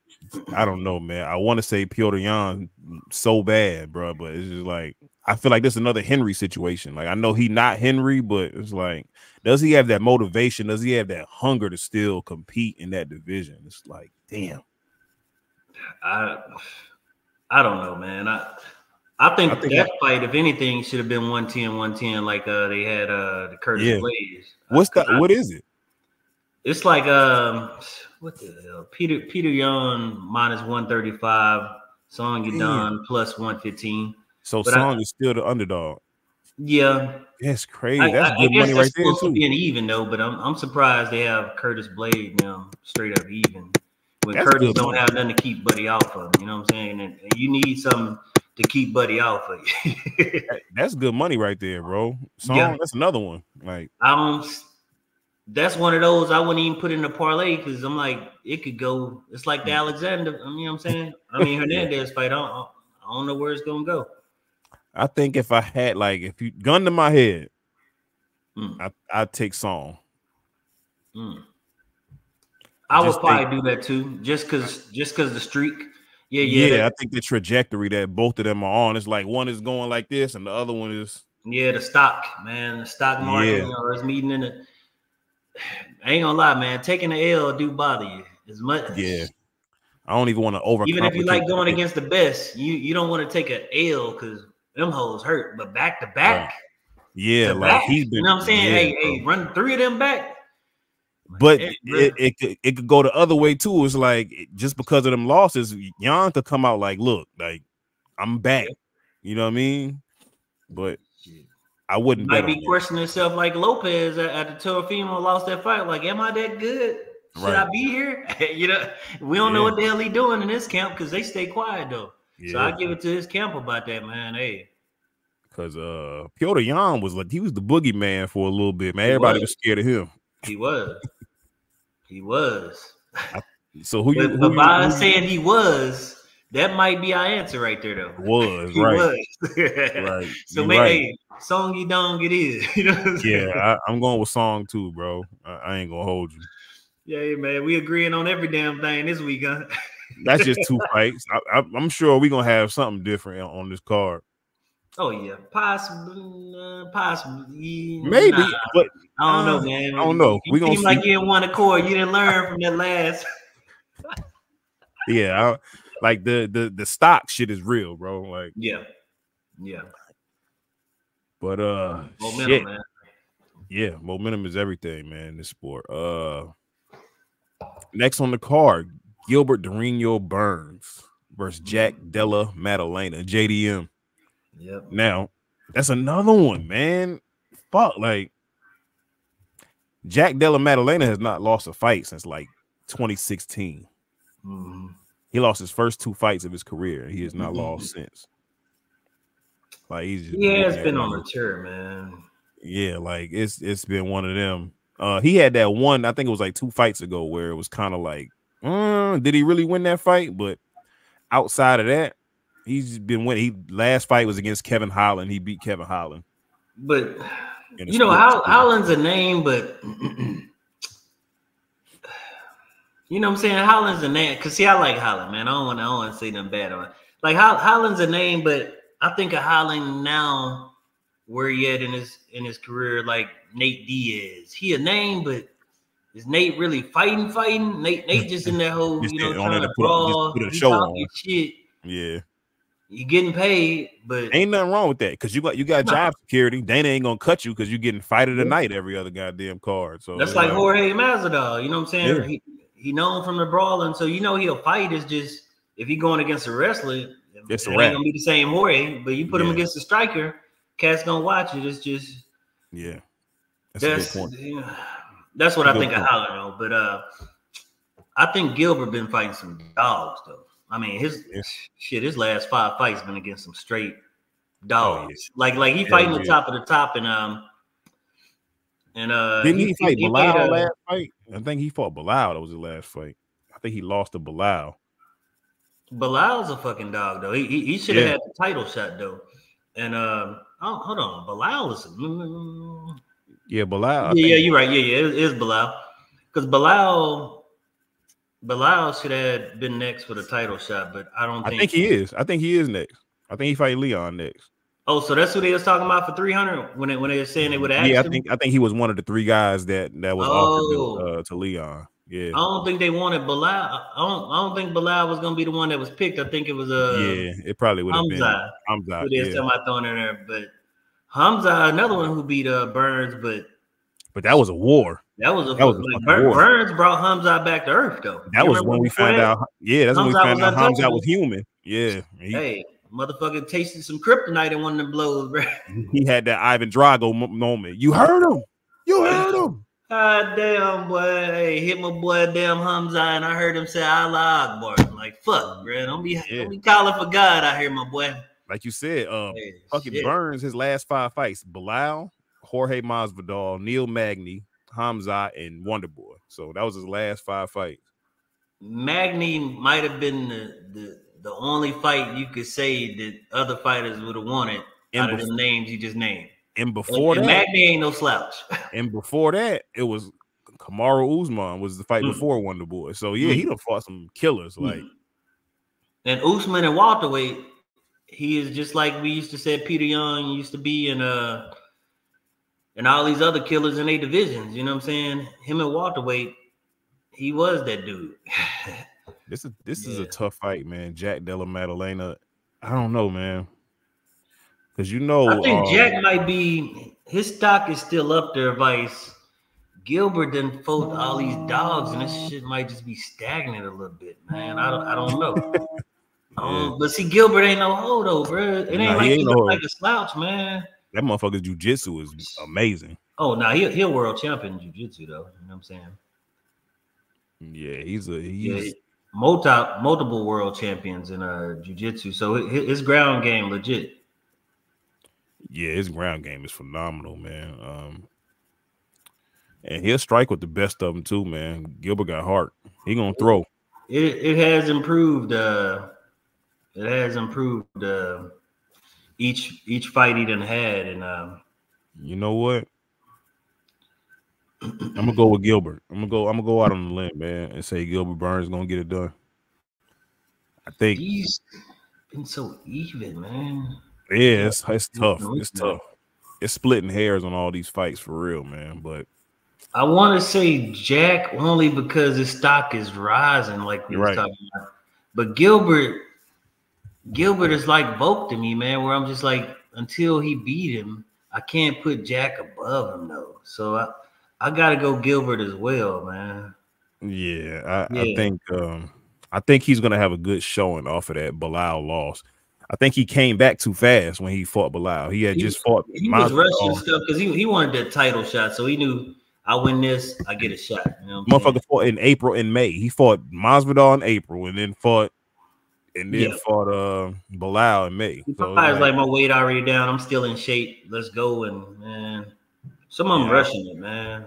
I don't know, man. I want to say Piotr Jan so bad, bro, but it's just like I feel like this is another Henry situation. Like I know he not Henry, but it's like, does he have that motivation? Does he have that hunger to still compete in that division? It's like, damn. I don't know, man. I think that fight, if anything, should have been 110-110, like they had the Curtis Blaze. What is it? It's like what the hell? Peter Young minus 135, Song Yudong plus 115. So Song is still the underdog. Yeah, that's crazy. That's good money right there too. Being even though, but I'm surprised they have Curtis Blade now straight up even. When that's Curtis don't have nothing to keep Buddy off of, you know what I'm saying? And you need something to keep Buddy off of you. That's good money right there, bro. Song, that's another one. Like that's one of those I wouldn't even put in the parlay because I'm like, it could go. It's like the Alexander, you know what I'm saying? I mean, Hernandez fight. I don't know where it's gonna go. I think if I had if you gun to my head, I'd take Song. I would probably do that too, just cause the streak. Yeah. I think the trajectory that both of them are on is like one is going like this, and the other one is the stock, man, the stock market. You know, it's meeting in it. I ain't gonna lie, man. Taking the L do bother you as much. Yeah, I don't even want to overcomplicate. Even if you like going against the best, you don't want to take an L because them hoes hurt. But back to back, he's been. You know what I'm saying? Hey, run 3 of them back. But it could go the other way too. It's like just because of them losses, Jan could come out like, look, like I'm back. You know what I mean? But I wouldn't. Might be questioning himself like Lopez at the Teofimo lost that fight. Like, am I that good? Should I be here? You know, we don't know what the hell he doing in this camp because they stay quiet though. So I give it to his camp about that, man. Hey, because Piotr Jan was like he was the boogeyman for a little bit, man. Everybody was scared of him. He was. So who saying he was? That might be our answer right there, though. He was. Right. So maybe Song Yudong it is. You know what I'm saying? I'm going with Song too, bro. I ain't gonna hold you. Yeah, man. We agreeing on every damn thing this week, huh? That's just 2 fights. I'm sure we're gonna have something different on this card. Oh yeah, possibly. Maybe, but I don't know, man. I don't know. We gonna seem like you in one accord. You didn't learn from that last. Like the stock shit is real, bro. Like yeah. But momentum, man. Yeah, momentum is everything, man. In this sport. Next on the card, Gilbert Durinho Burns versus Jack Della Maddalena, JDM. Yep. Now that's another one, man. Fuck, like Jack Della Maddalena has not lost a fight since like 2016. He lost his first 2 fights of his career. He has not lost since. Like he has been on a tour, man. Yeah, like it's been one of them. He had that one, I think it was like 2 fights ago, where it was kind of like, did he really win that fight? But outside of that, he's been winning. Last fight was against Kevin Holland. He beat Kevin Holland. But you know, Holland's a name, but you know what I'm saying? Holland's a name. Cause see, I like Holland, man. I don't want to say nothing bad on it. Like Holland's a name, but I think of Holland now where he at in his career, like Nate Diaz. He a name, but is Nate really fighting? Nate just in that whole, Just on trying there to to just brawl. put a He show talking on. shit. Yeah. You getting paid, but Ain't nothing wrong with that because you got job security. Dana ain't gonna cut you because you're getting fight of the night every other goddamn card. So that's like Jorge Masvidal. You know what I'm saying? Yeah. He known from the brawling, so he'll fight. Is just if he going against a wrestler, it's it a ain't wrap. gonna be the same Jorge. But you put him against a striker, cat's gonna watch it. It's just That's a good point. That's what I think of Holler, but I think Gilbert been fighting some dogs though. I mean, his last 5 fights been against some straight dogs. Like he fighting the top of the top, and didn't he fight Bilal last fight? I think he fought Bilal. That was his last fight. I think he lost to Bilal. Bilal's a fucking dog though. He should have had the title shot though. And hold on, Bilal is Bilal. Yeah, you're right. Yeah, it is Bilal because Bilal should have been next for the title shot, but I don't think. I think he is. I think he is next. I think he fight Leon next. Oh, so that's who they was talking about for 300 when they were saying they would have. Yeah, I think he was one of the 3 guys that was offered to Leon. Yeah, I don't think they wanted Bilal. I don't think Bilal was gonna be the one that was picked. I think it was it probably would have been Hamza. Who they talking about throwing in there, but Hamza, another one who beat Burns, but that was a war. That was war. Burns brought Hamza back to earth though. That was when we found out. Yeah, that's when we found out Hamza was human. Yeah. Hey, motherfucker tasted some kryptonite in one of the blows, bro. He had that Ivan Drago moment. You heard him. God damn, boy. Hey, hit my boy damn Hamza, and I heard him say Allah Akbar. I'm like, fuck, bro. Don't be calling for God out here, my boy. Like you said, fucking Burns, his last 5 fights, Bilal, Jorge Masvidal, Neil Magny, Hamza, and Wonder Boy. So that was his last 5 fights. Magny might have been the only fight you could say that other fighters would have wanted out of the names you just named. And before that, Magny ain't no slouch. And before that, it was Kamaru Usman was the fight before Wonder Boy. So he done fought some killers. Like, and Usman and welterweight, he is just like we used to say Peter Young used to be in all these other killers in their divisions. You know what I'm saying? Him and welterweight, he was that dude. This is a tough fight, man. Jack Della Maddalena. I don't know, man. Because I think Jack might be, his stock is still up there. Vice Gilbert done fought all these dogs, and this shit might just be stagnant a little bit, man. I don't know. But see, Gilbert ain't no hoe though, bro. It ain't like he look like a slouch, man. That motherfucker's jiu-jitsu is amazing. Oh, no, he a world champion in jiu-jitsu though. You know what I'm saying? Yeah, he's multiple world champions in jiu-jitsu. So his ground game legit. Yeah, his ground game is phenomenal, man. And he'll strike with the best of them too, man. Gilbert got heart. He gonna throw. It has improved. It has improved each fight he done had, and you know what? I'm gonna go with Gilbert. I'm gonna go out on the limb, man, and say Gilbert Burns is gonna get it done. I think he's been so even, man. Yeah, it's tough. It's tough. It's splitting hairs on all these fights for real, man. But I want to say Jack only because his stock is rising, like we were talking about. But Gilbert is like Volk to me, man, where I'm just like, until he beat him, I can't put Jack above him though. So I gotta go Gilbert as well, man. Yeah, I think he's gonna have a good showing off of that Bilal loss. I think he came back too fast when he fought Bilal. He just fought. He was rushing stuff because he wanted that title shot, so he knew I win this, I get a shot. You know motherfucker fought in April and May. He fought Masvidal in April and then fought Bilal in May. So I was like, my weight already down. I'm still in shape. Let's go. And man, some of them rushing it, man.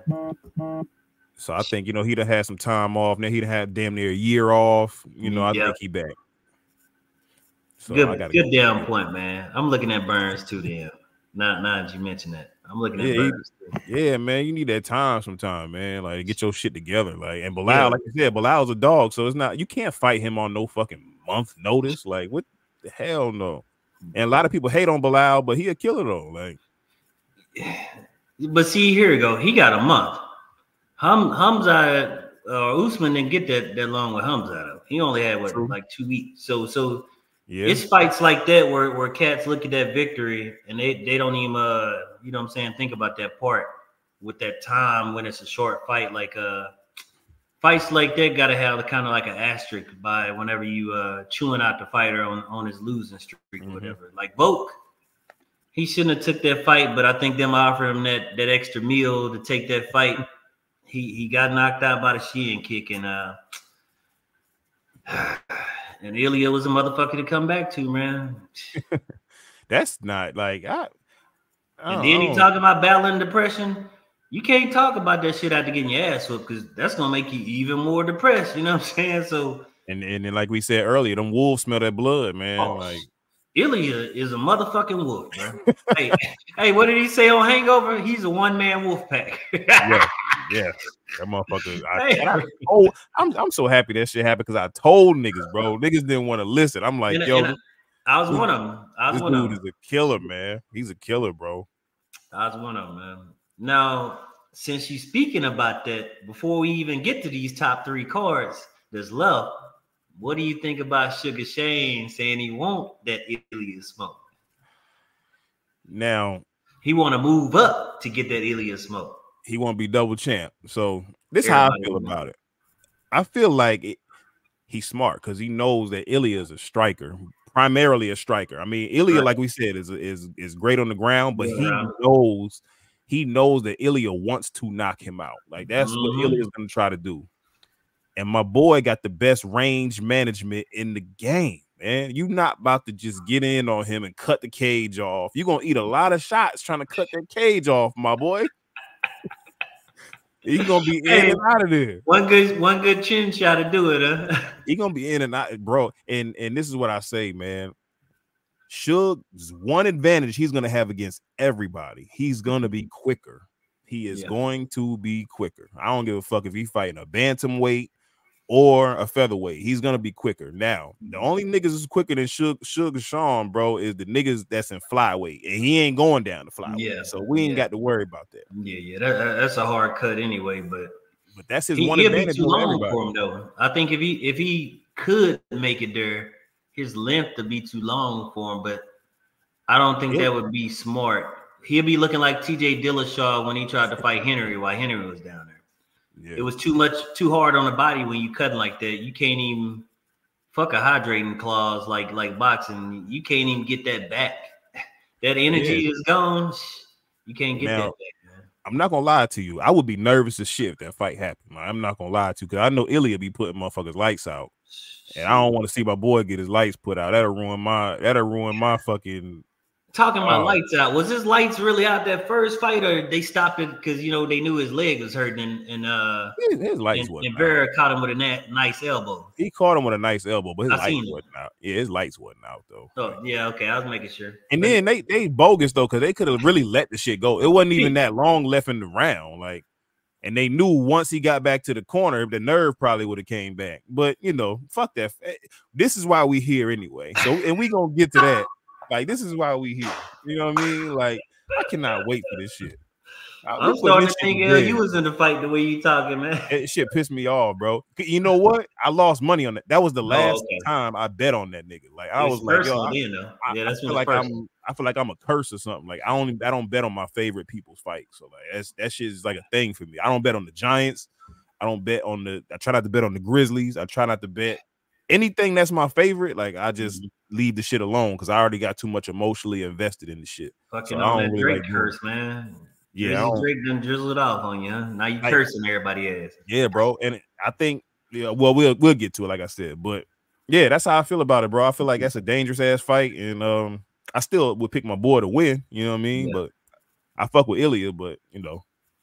So I think he'd have had some time off. Now he'd have had damn near a year off. I think he back. So good damn point, man. I'm looking at Burns too, damn. Now that you mentioned that. I'm looking at Burns too. Yeah, man. You need that time sometime, man. Like get your shit together. Like, and Bilal, like I said, Bilal's a dog, so it's not, you can't fight him on no fucking month notice. Like, what the hell no. And a lot of people hate on Bilal, but he a killer though. Like, But see, here we go. He got a month. Hamza Usman didn't get that long with Hamza though. He only had what, like 2 weeks. So yeah, it's fights like that where cats look at that victory and they don't even you know what I'm saying, think about that part with that time when it's a short fight. Like fights like that gotta have kind of like an asterisk by whenever you chewing out the fighter on his losing streak or whatever. Like Volk, he shouldn't have took that fight, but I think them offered him that extra meal to take that fight. He got knocked out by the shin kick, and Ilya was a motherfucker to come back to, man. That's not like and then he talking about battling depression. You can't talk about that shit after getting your ass whooped because that's gonna make you even more depressed. You know what I'm saying? So and then like we said earlier, them wolves smell that blood, man. Like Ilya is a motherfucking wolf, bro. hey, what did he say on Hangover? He's a one-man wolf pack. yeah, that motherfucker. I'm so happy that shit happened because I told niggas, bro. Niggas didn't want to listen. I'm like, I was one of them. This dude is a killer, man. He's a killer, bro. I was one of them, man. Now, since you're speaking about that, before we even get to these top 3 cards that's left, what do you think about Sugar Shane saying he want that Ilya smoke? Now he want to move up to get that Ilya smoke. He want to be double champ. So this is how I feel about it. I feel like he's smart because he knows that Ilya is a striker, primarily a striker. I mean, Ilya, like we said, is great on the ground, but he knows that Ilya wants to knock him out. Like that's what Ilya is going to try to do. And my boy got the best range management in the game, man. You not about to just get in on him and cut the cage off. You're going to eat a lot of shots trying to cut that cage off, my boy. He's going to be in and out of there. One good chin shot to do it, huh? He's going to be in and out, bro. And this is what I say, man. Suge's one advantage he's going to have against everybody. He's going to be quicker. He is going to be quicker. I don't give a fuck if he's fighting a bantamweight or a featherweight. He's gonna be quicker. Now, the only niggas is quicker than Sugar Sean, bro, is the niggas that's in flyweight, and he ain't going down to flyweight. Yeah, so we ain't got to worry about that. Yeah, that's a hard cut anyway. But that's his one advantage. He'll be too long for him, though. I think if he could make it there, his length would be too long for him. But I don't think that would be smart. He'll be looking like T.J. Dillashaw when he tried to fight Henry while Henry was down there. Yeah. It was too hard on the body when you cut like that. You can't even fuck a hydrating clause like boxing. You can't even get that back. That energy is gone. You can't get that back, man. I'm not gonna lie to you. I would be nervous as shit if that fight happened. I'm not gonna lie to you because I know Ilya be putting motherfuckers' lights out, and I don't want to see my boy get his lights put out. That'll ruin my fucking. Talking about lights out, was his lights really out that first fight, or they stopped it because they knew his leg was hurting and his lights wasn't and Vera caught him with a nice elbow. He caught him with a nice elbow, but his lights wasn't out. Yeah, his lights wasn't out though. Oh yeah, okay, I was making sure. And then they bogus though, because they could have really let the shit go. It wasn't even that long left in the round, like, and they knew once he got back to the corner, the nerve probably would have came back. But fuck that. This is why we here anyway. So and we gonna get to that. Like, this is why we here. You know what I mean? Like, I cannot wait for this shit. I'm starting to think you was in the fight the way you talking, man. That shit pissed me off, bro. You know what? I lost money on that. That was the last time I bet on that nigga. Like, I was like, yo, I feel like I'm a curse or something. Like, I don't bet on my favorite people's fights. So like, that shit is like a thing for me. I don't bet on the Giants. I try not to bet on the Grizzlies. I try not to bet anything that's my favorite. Like, I just leave the shit alone because I already got too much emotionally invested in the shit. Fucking so on that really Drake curse, man. Yeah, Drake done drizzled off on you. Huh? Now you cursing everybody ass. Yeah, bro. And I think, well, we'll get to it, like I said. But yeah, that's how I feel about it, bro. I feel like that's a dangerous ass fight, and I still would pick my boy to win. You know what I mean? Yeah. But I fuck with Ilya, but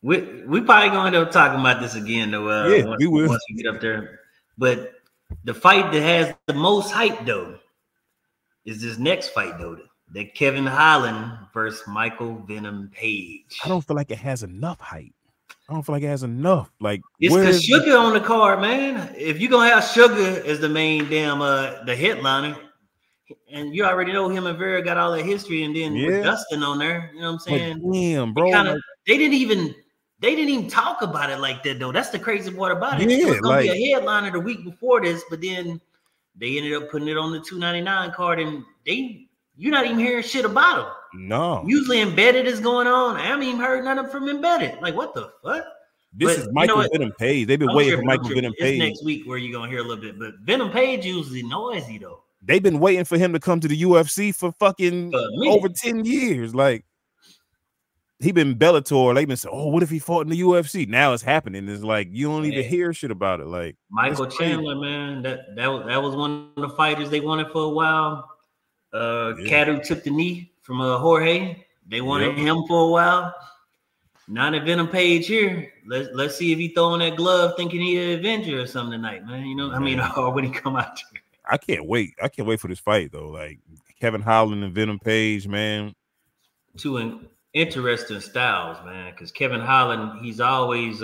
we probably gonna end up talking about this again, though. We will once we get up there. But the fight that has the most hype, though, is this next fight, though. That Kevin Holland versus Michael Venom Page. I don't feel like it has enough hype. I don't feel like it has enough. Like, it's because Sugar on the card, man. If you're gonna have Sugar as the main damn the headliner, And you already know him and Vera got all that history, and then with Dustin on there, you know what I'm saying? But damn, bro, they didn't even talk about it like that though. That's the crazy part about it. Yeah, it was gonna be a headliner the week before this, but then they ended up putting it on the 299 card, and you're not even hearing shit about him. No. Usually Embedded is going on. I haven't even heard nothing from Embedded. Like, what the fuck? This is Michael Venom Page. They've been waiting for Michael Venom Page. It's next week where you're gonna hear a little bit, but Venom Page usually noisy though. They've been waiting for him to come to the UFC for fucking over 10 years. Like, he been Bellator. They've been saying, "Oh, what if he fought in the UFC?" Now it's happening. It's like you don't even hear shit about it. Like Michael Chandler, man, that was one of the fighters they wanted for a while. Cadu took the knee from Jorge. They wanted him for a while. Now that Venom Page here, let's see if he throwing that glove thinking he an Avenger or something tonight, man. You know, I mean, or when he come out there. I can't wait. I can't wait for this fight though. Like Kevin Holland and Venom Page, man. Two interesting styles, man. Because Kevin Holland, he's always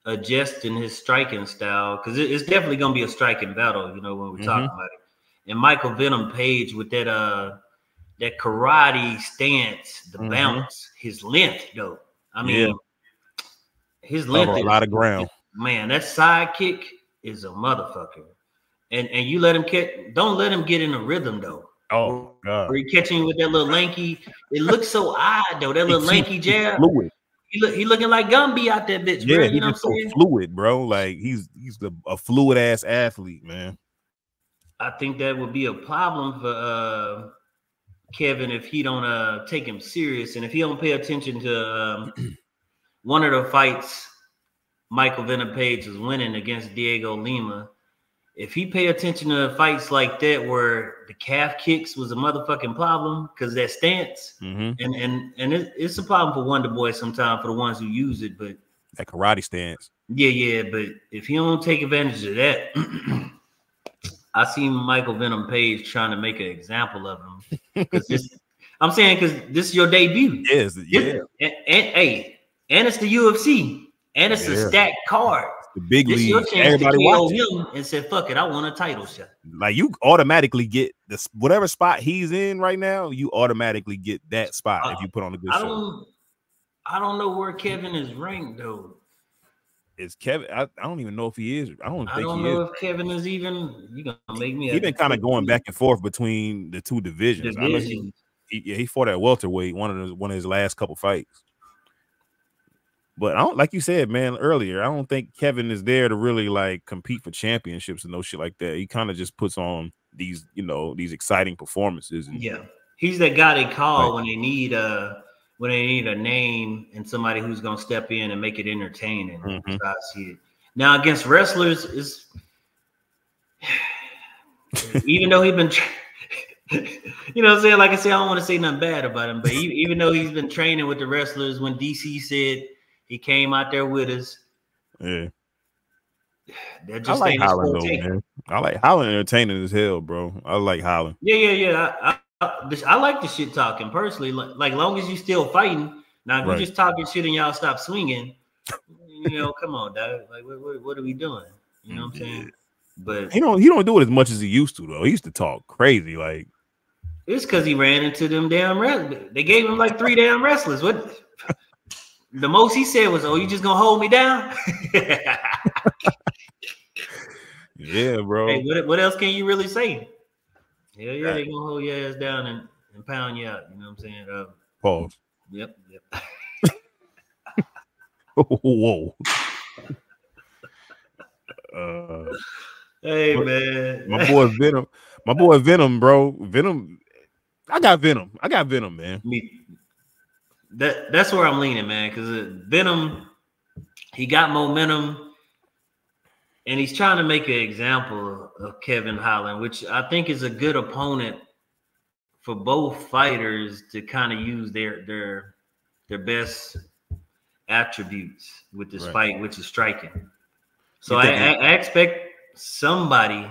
adjusting his striking style. Because it's definitely gonna be a striking battle, you know, when we talk about it. And Michael Venom Page with that karate stance, the bounce, his length, though. I mean, his length is a lot of ground. Man, that side kick is a motherfucker. And you don't let him get in a rhythm though. Oh God. Where he catching with that little lanky, it looks so odd though. That little lanky jab. Fluid. He looking like Gumby out that bitch, bro. You know what I'm saying? Fluid, bro. Like he's a fluid ass athlete, man. I think that would be a problem for Kevin if he don't take him serious, and if he don't pay attention to one of the fights Michael Venom Page was winning against Diego Lima. If he pay attention to fights like that where the calf kicks was a motherfucking problem because that stance, and it's a problem for Wonder Boy sometimes for the ones who use it, but that karate stance. Yeah. But if he don't take advantage of that, I see Michael Venom Page trying to make an example of him. I'm saying because this is your debut. Yes, yeah. And it's the UFC, and it's a stacked card. The big league. Your chance everybody watching him and said, "Fuck it, I want a title shot." Like you automatically get this whatever spot he's in right now. You automatically get that spot if you put on a good show. I don't know where Kevin is ranked though. Is Kevin? I don't even know if he is. I don't know if Kevin is even. You gonna make me? He's been kind of going back and forth between the two divisions. I know he fought at welterweight one of his last couple fights. But I don't, like you said, man, earlier, I don't think Kevin is there to really like compete for championships and no shit like that. He kind of just puts on these, these exciting performances. And, he's that guy they call when they need a name and somebody who's gonna step in and make it entertaining. So I see it. Now against wrestlers is even though he's been you know what I'm saying? Like I said, I don't want to say nothing bad about him, but even though he's been training with the wrestlers, when DC said he came out there with us. Yeah. Just I like Holland though, man. I like Holland entertaining as hell, bro. I like Holland. Yeah. I like the shit talking personally. Like long as you still fighting. Now, if you're just talking shit and y'all stop swinging, come on, dog. Like, what are we doing? You know what I'm saying? But he don't do it as much as he used to though. He used to talk crazy, like. It's because he ran into them damn wrestlers. They gave him like 3 damn wrestlers. What? The most he said was, "Oh, you just gonna hold me down?" Yeah, bro. Hey, what else can you really say? Yeah, they gonna hold your ass down and pound you out. You know what I'm saying? Pause. Yep. Whoa. Hey, man. My boy Venom, bro. Venom. I got Venom, man. That's where I'm leaning, man, because Venom, he got momentum, and he's trying to make an example of Kevin Holland, which I think is a good opponent for both fighters to kind of use their best attributes with this fight, which is striking. So I expect somebody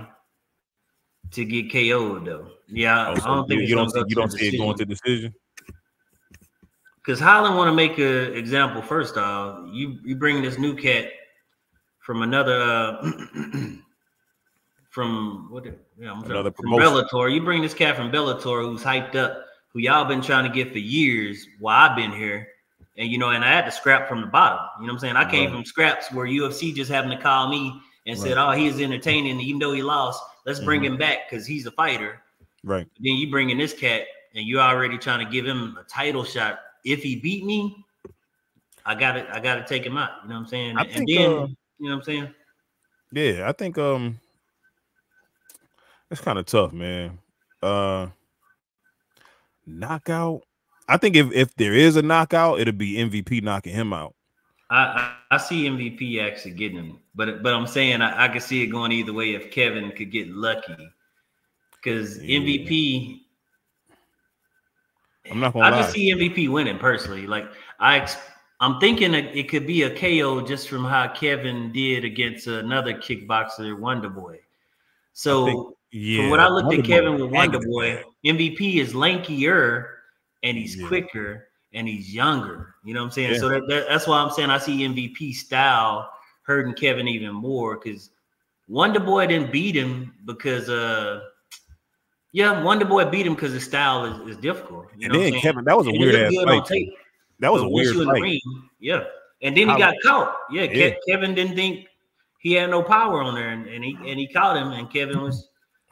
to get KO'd though. Yeah, I don't think you don't see it going to decision. Because Holland want to make an example. First off, you bring this new cat from another from Another from promotion. Bellator. You bring this cat from Bellator who's hyped up, who y'all been trying to get for years while I've been here. And and I had to scrap from the bottom. You know what I'm saying? I came from scraps where UFC just happened to call me and said, "Oh, he is entertaining, even though he lost. Let's bring him back because he's a fighter." Right. Then you bring in this cat, and you're already trying to give him a title shot. If he beat me, I gotta take him out. You know what I'm saying? And then you know what I'm saying? Yeah, I think it's kind of tough, man. Knockout. I think if there is a knockout, it'll be MVP knocking him out. I see MVP actually getting him, but I'm saying I could see it going either way if Kevin could get lucky, because MVP. I'm not gonna lie. I just see MVP winning personally. Like I'm thinking it could be a KO just from how Kevin did against another kickboxer, Wonder Boy. So from what I looked at Kevin with Wonder Boy, MVP is lankier and he's quicker and he's younger. You know what I'm saying? Yeah. So that's why I'm saying I see MVP style hurting Kevin even more, because Wonder Boy didn't beat him because Wonder Boy beat him because his style is difficult. You know what I'm saying? Kevin, that was a weird ass fight. That was a weird fight. Ring, and then he got caught. Kevin didn't think he had no power on there, and he caught him, and Kevin was.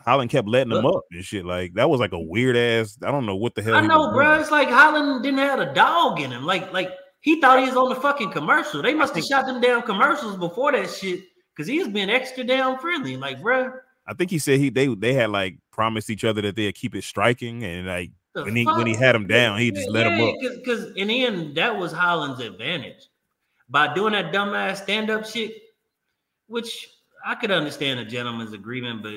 Holland kept letting him up and shit. Like, that was like a weird ass. I don't know what the hell. I know, bro. It's like Holland didn't have a dog in him. Like he thought he was on the fucking commercial. They must have shot them damn commercials before that shit, because he was being extra damn friendly. Like, bro. I think he said they had like promised each other that they'd keep it striking, and like when he had him down, he just let him up. Because in the end, that was Holland's advantage by doing that dumbass stand up shit, which I could understand a gentleman's agreement, but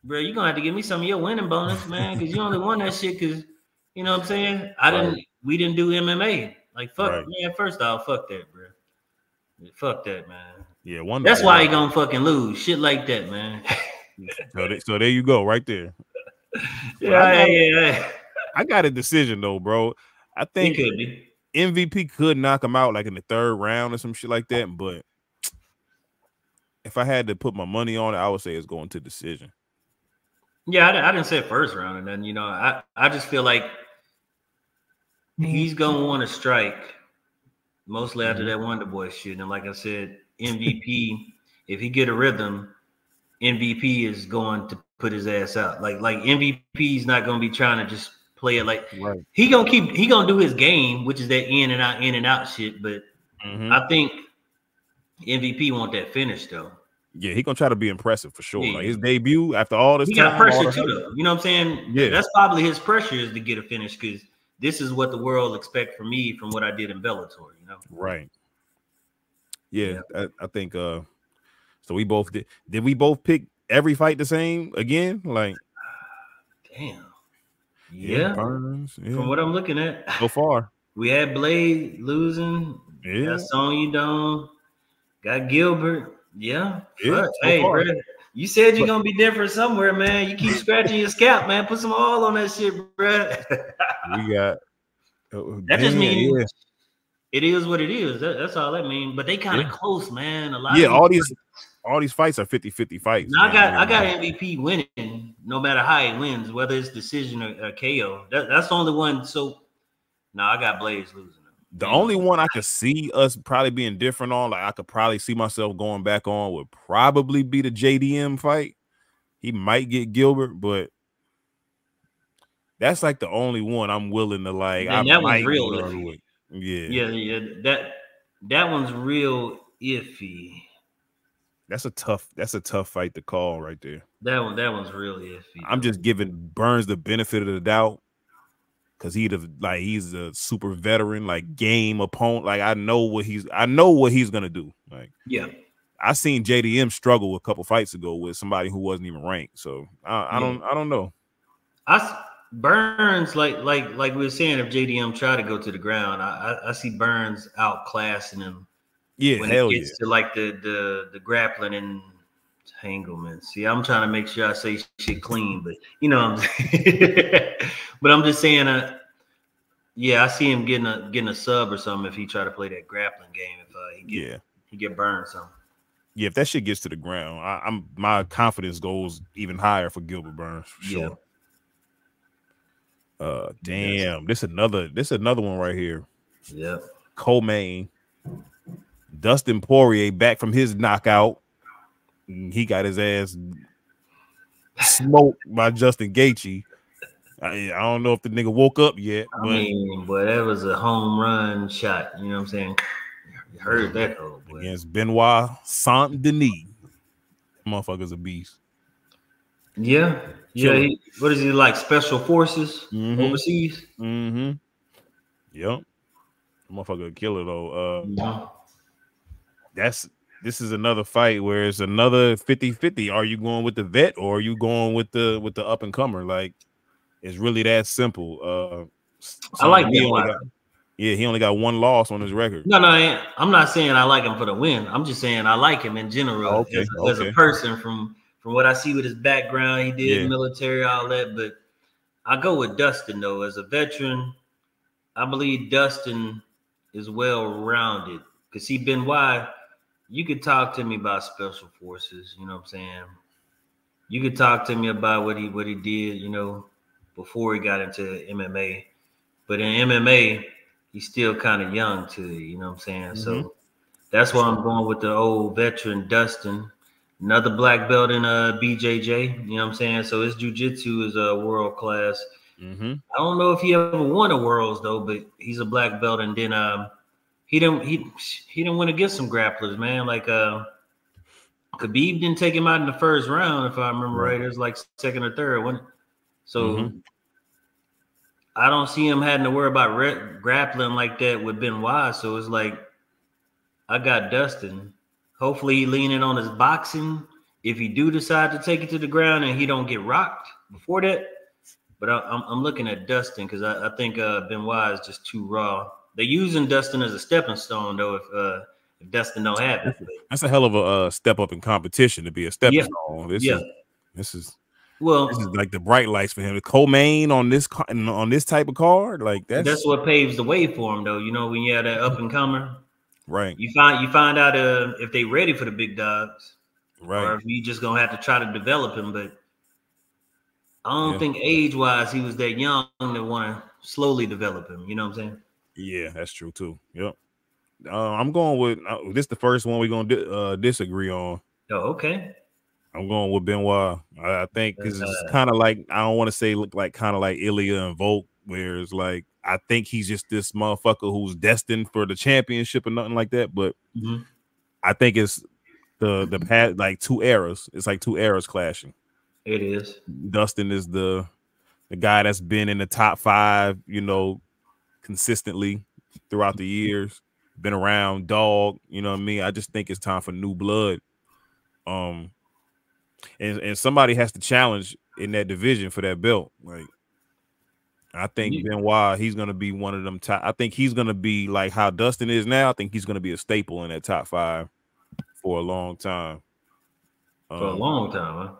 bro, you're gonna have to give me some of your winning bonus, man, because you only won that shit because you know what I'm saying. We didn't do MMA. Like fuck, man. First off, fuck that, bro. Fuck that, man. Yeah, that's why he gonna fucking lose shit like that, man. So there you go, right there. I got a decision though, bro. I think MVP could knock him out like in the third round or some shit like that. But if I had to put my money on it, I would say it's going to decision. Yeah, I didn't say first round, and then I just feel like he's gonna want to strike mostly after that Wonder Boy shit. And like I said, MVP, if he get a rhythm, MVP is going to put his ass out. Like MVP is not gonna be trying to just play it like he gonna do his game, which is that in and out shit. But I think MVP want that finish though. Yeah, he gonna try to be impressive for sure. Like his debut after all this, he got pressure too, though. You know what I'm saying? Yeah, that's probably his pressure is to get a finish, because this is what the world expect from me from what I did in Bellator. You know, right? Yeah. I think. So we both did. Did we both pick every fight the same again? Like, damn. Yeah. Burns, From what I'm looking at so far, we had Blade losing. Got Song Yudong. Got Gilbert. Yeah. So hey, bro. You said you're gonna be different somewhere, man. You keep scratching your scalp, man. Put some oil on that shit, bro. We got. That just means it is what it is. That's all that means. But they kind of close, man. A lot. Yeah, all these fights are 50-50 fights. Now, I got MVP winning, no matter how he wins, whether it's decision or KO. That's the only one. So now I got Blaze losing. The only one I could see us probably being different on, like I could probably see myself going back on, would probably be the JDM fight. He might get Gilbert, but that's like the only one I'm willing to like. And that one's real iffy. Yeah. That one's real iffy. That's a tough fight to call right there. That one's real iffy. I'm just giving Burns the benefit of the doubt, because he's a super veteran, like game opponent. Like I know what he's gonna do. Like I seen JDM struggle a couple fights ago with somebody who wasn't even ranked. So I don't know. Burns, like we were saying, if JDM try to go to the ground, I see Burns outclassing him. Yeah, when it gets to like the grappling and entanglements. See, I'm trying to make sure I say shit clean, but you know what I'm saying. But I'm just saying, I see him getting a sub or something if he try to play that grappling game. If he get burned something. Yeah, if that shit gets to the ground, my confidence goes even higher for Gilbert Burns for sure. Damn, this another one right here. Yep. Co-main. Dustin Poirier back from his knockout. He got his ass smoked by Justin Gaethje. I don't know if the nigga woke up yet. I mean, boy, that was a home run shot. You know what I'm saying? You heard that, though, boy. Against Benoit Saint Denis. Motherfucker's a beast. Yeah. Yeah. What is he like? Special forces overseas? Mm-hmm. Yep. Motherfucker killer though. This is another fight where it's another 50-50. Are you going with the vet or are you going with the up and comer? Like, it's really that simple. I like he only got one loss on his record. No, I'm not saying I like him for the win. I'm just saying I like him in general as a person from what I see with his background. He did military, all that, but I go with Dustin though. As a veteran, I believe Dustin is well-rounded. Because see, Benoit, you could talk to me about special forces, you know what I'm saying? You could talk to me about what he did, you know, before he got into MMA. But in MMA, he's still kind of young to it, you know what I'm saying? So that's why I'm going with the old veteran Dustin. Another black belt in BJJ, you know what I'm saying? So his jiu-jitsu is world class. I don't know if he ever won a Worlds though, but he's a black belt, and then he didn't win against some grapplers, man. Like Khabib didn't take him out in the first round, if I remember right. It was like second or third one. So I don't see him having to worry about grappling like that with Benoit. So it's like I got Dustin. Hopefully he leaning on his boxing. If he do decide to take it to the ground and he don't get rocked before that. But I'm looking at Dustin because I think Benoit is just too raw. They're using Dustin as a stepping stone, though, if Dustin don't have it. That's a hell of a step up in competition to be a stepping stone. This is like the bright lights for him. The co-main on this type of card, like that's what paves the way for him, though. You know, when you have that up and comer, right? You find out if they ready for the big dogs, right? Or if you just gonna have to try to develop him, but. I don't think age-wise he was that young to want to slowly develop him. You know what I'm saying? Yeah, that's true too. Yep. I'm going with this. The first one we're gonna disagree on. Oh, okay. I'm going with Benoit. I think because it's kind of like I don't want to say look like kind of like Ilya and Volk, where it's like I think he's just this motherfucker who's destined for the championship or nothing like that. But I think it's the past like two eras. It's like two eras clashing. It is. Dustin is the guy that's been in the top 5, you know, consistently throughout the years, been around, dog, you know what I mean? I just think it's time for new blood. And somebody has to challenge in that division for that belt. Like, I think Benoit, he's gonna be one of them top. I think he's gonna be like how Dustin is now. I think he's gonna be a staple in that top 5 for a long time. For a long time, huh?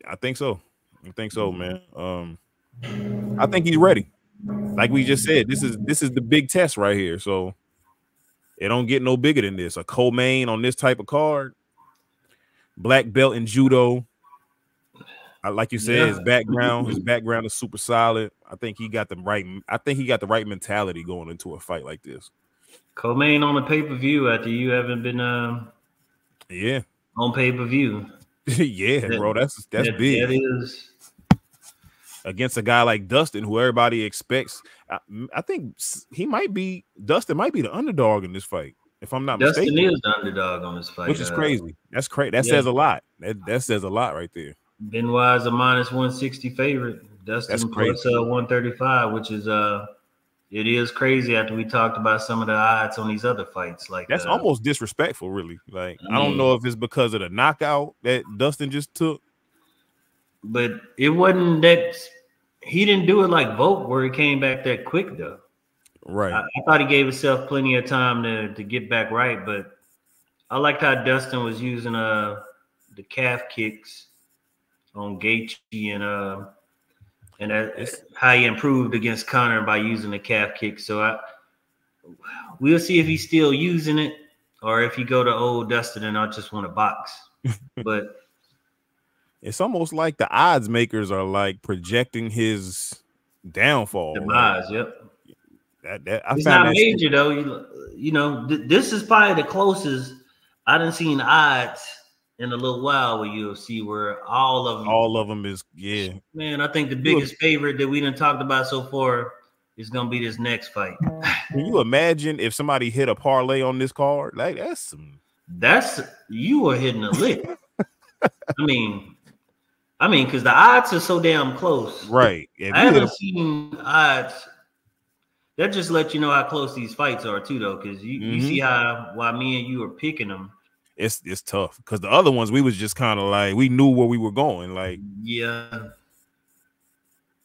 I think so. Man. I think he's ready. Like we just said, this is the big test right here. So it don't get no bigger than this. A co-main on this type of card, black belt in judo. Like you said, his background is super solid. I think he got the right mentality going into a fight like this. Co-main on the pay-per-view after you haven't been on pay-per-view. Bro, that's big. That is against a guy like Dustin, who everybody expects. I think Dustin might be the underdog in this fight, if I'm not mistaken. Dustin is the underdog on this fight, which is crazy. That's crazy. That says a lot. That says a lot right there. Benoit is a -160 favorite. Dustin plus 135, which is it is crazy after we talked about some of the odds on these other fights. Like that's almost disrespectful, really. Like I don't know if it's because of the knockout that Dustin just took. But it wasn't that he didn't do it like Volk where he came back that quick though. Right. I thought he gave himself plenty of time to get back right, but I liked how Dustin was using the calf kicks on Gaethje and how he improved against Conor by using the calf kick. So we'll see if he's still using it. or if you go to old Dustin and I just want a box. But it's almost like the odds makers are like projecting his downfall. demise, Like, yep. that I It's found not that major shit. though. You know, this is probably the closest I done seen odds in a little while with UFC, where all of them is Man, I think the You biggest favorite that we done talked about so far is gonna be this next fight. Can you imagine if somebody hit a parlay on this card? Like That's you are hitting a lick. I mean, because the odds are so damn close. right. If I you hit haven't seen odds. That just lets you know how close these fights are too, though, because you see why me and you are picking them. It's tough because the other ones we was just kind of like we knew where we were going. Like yeah.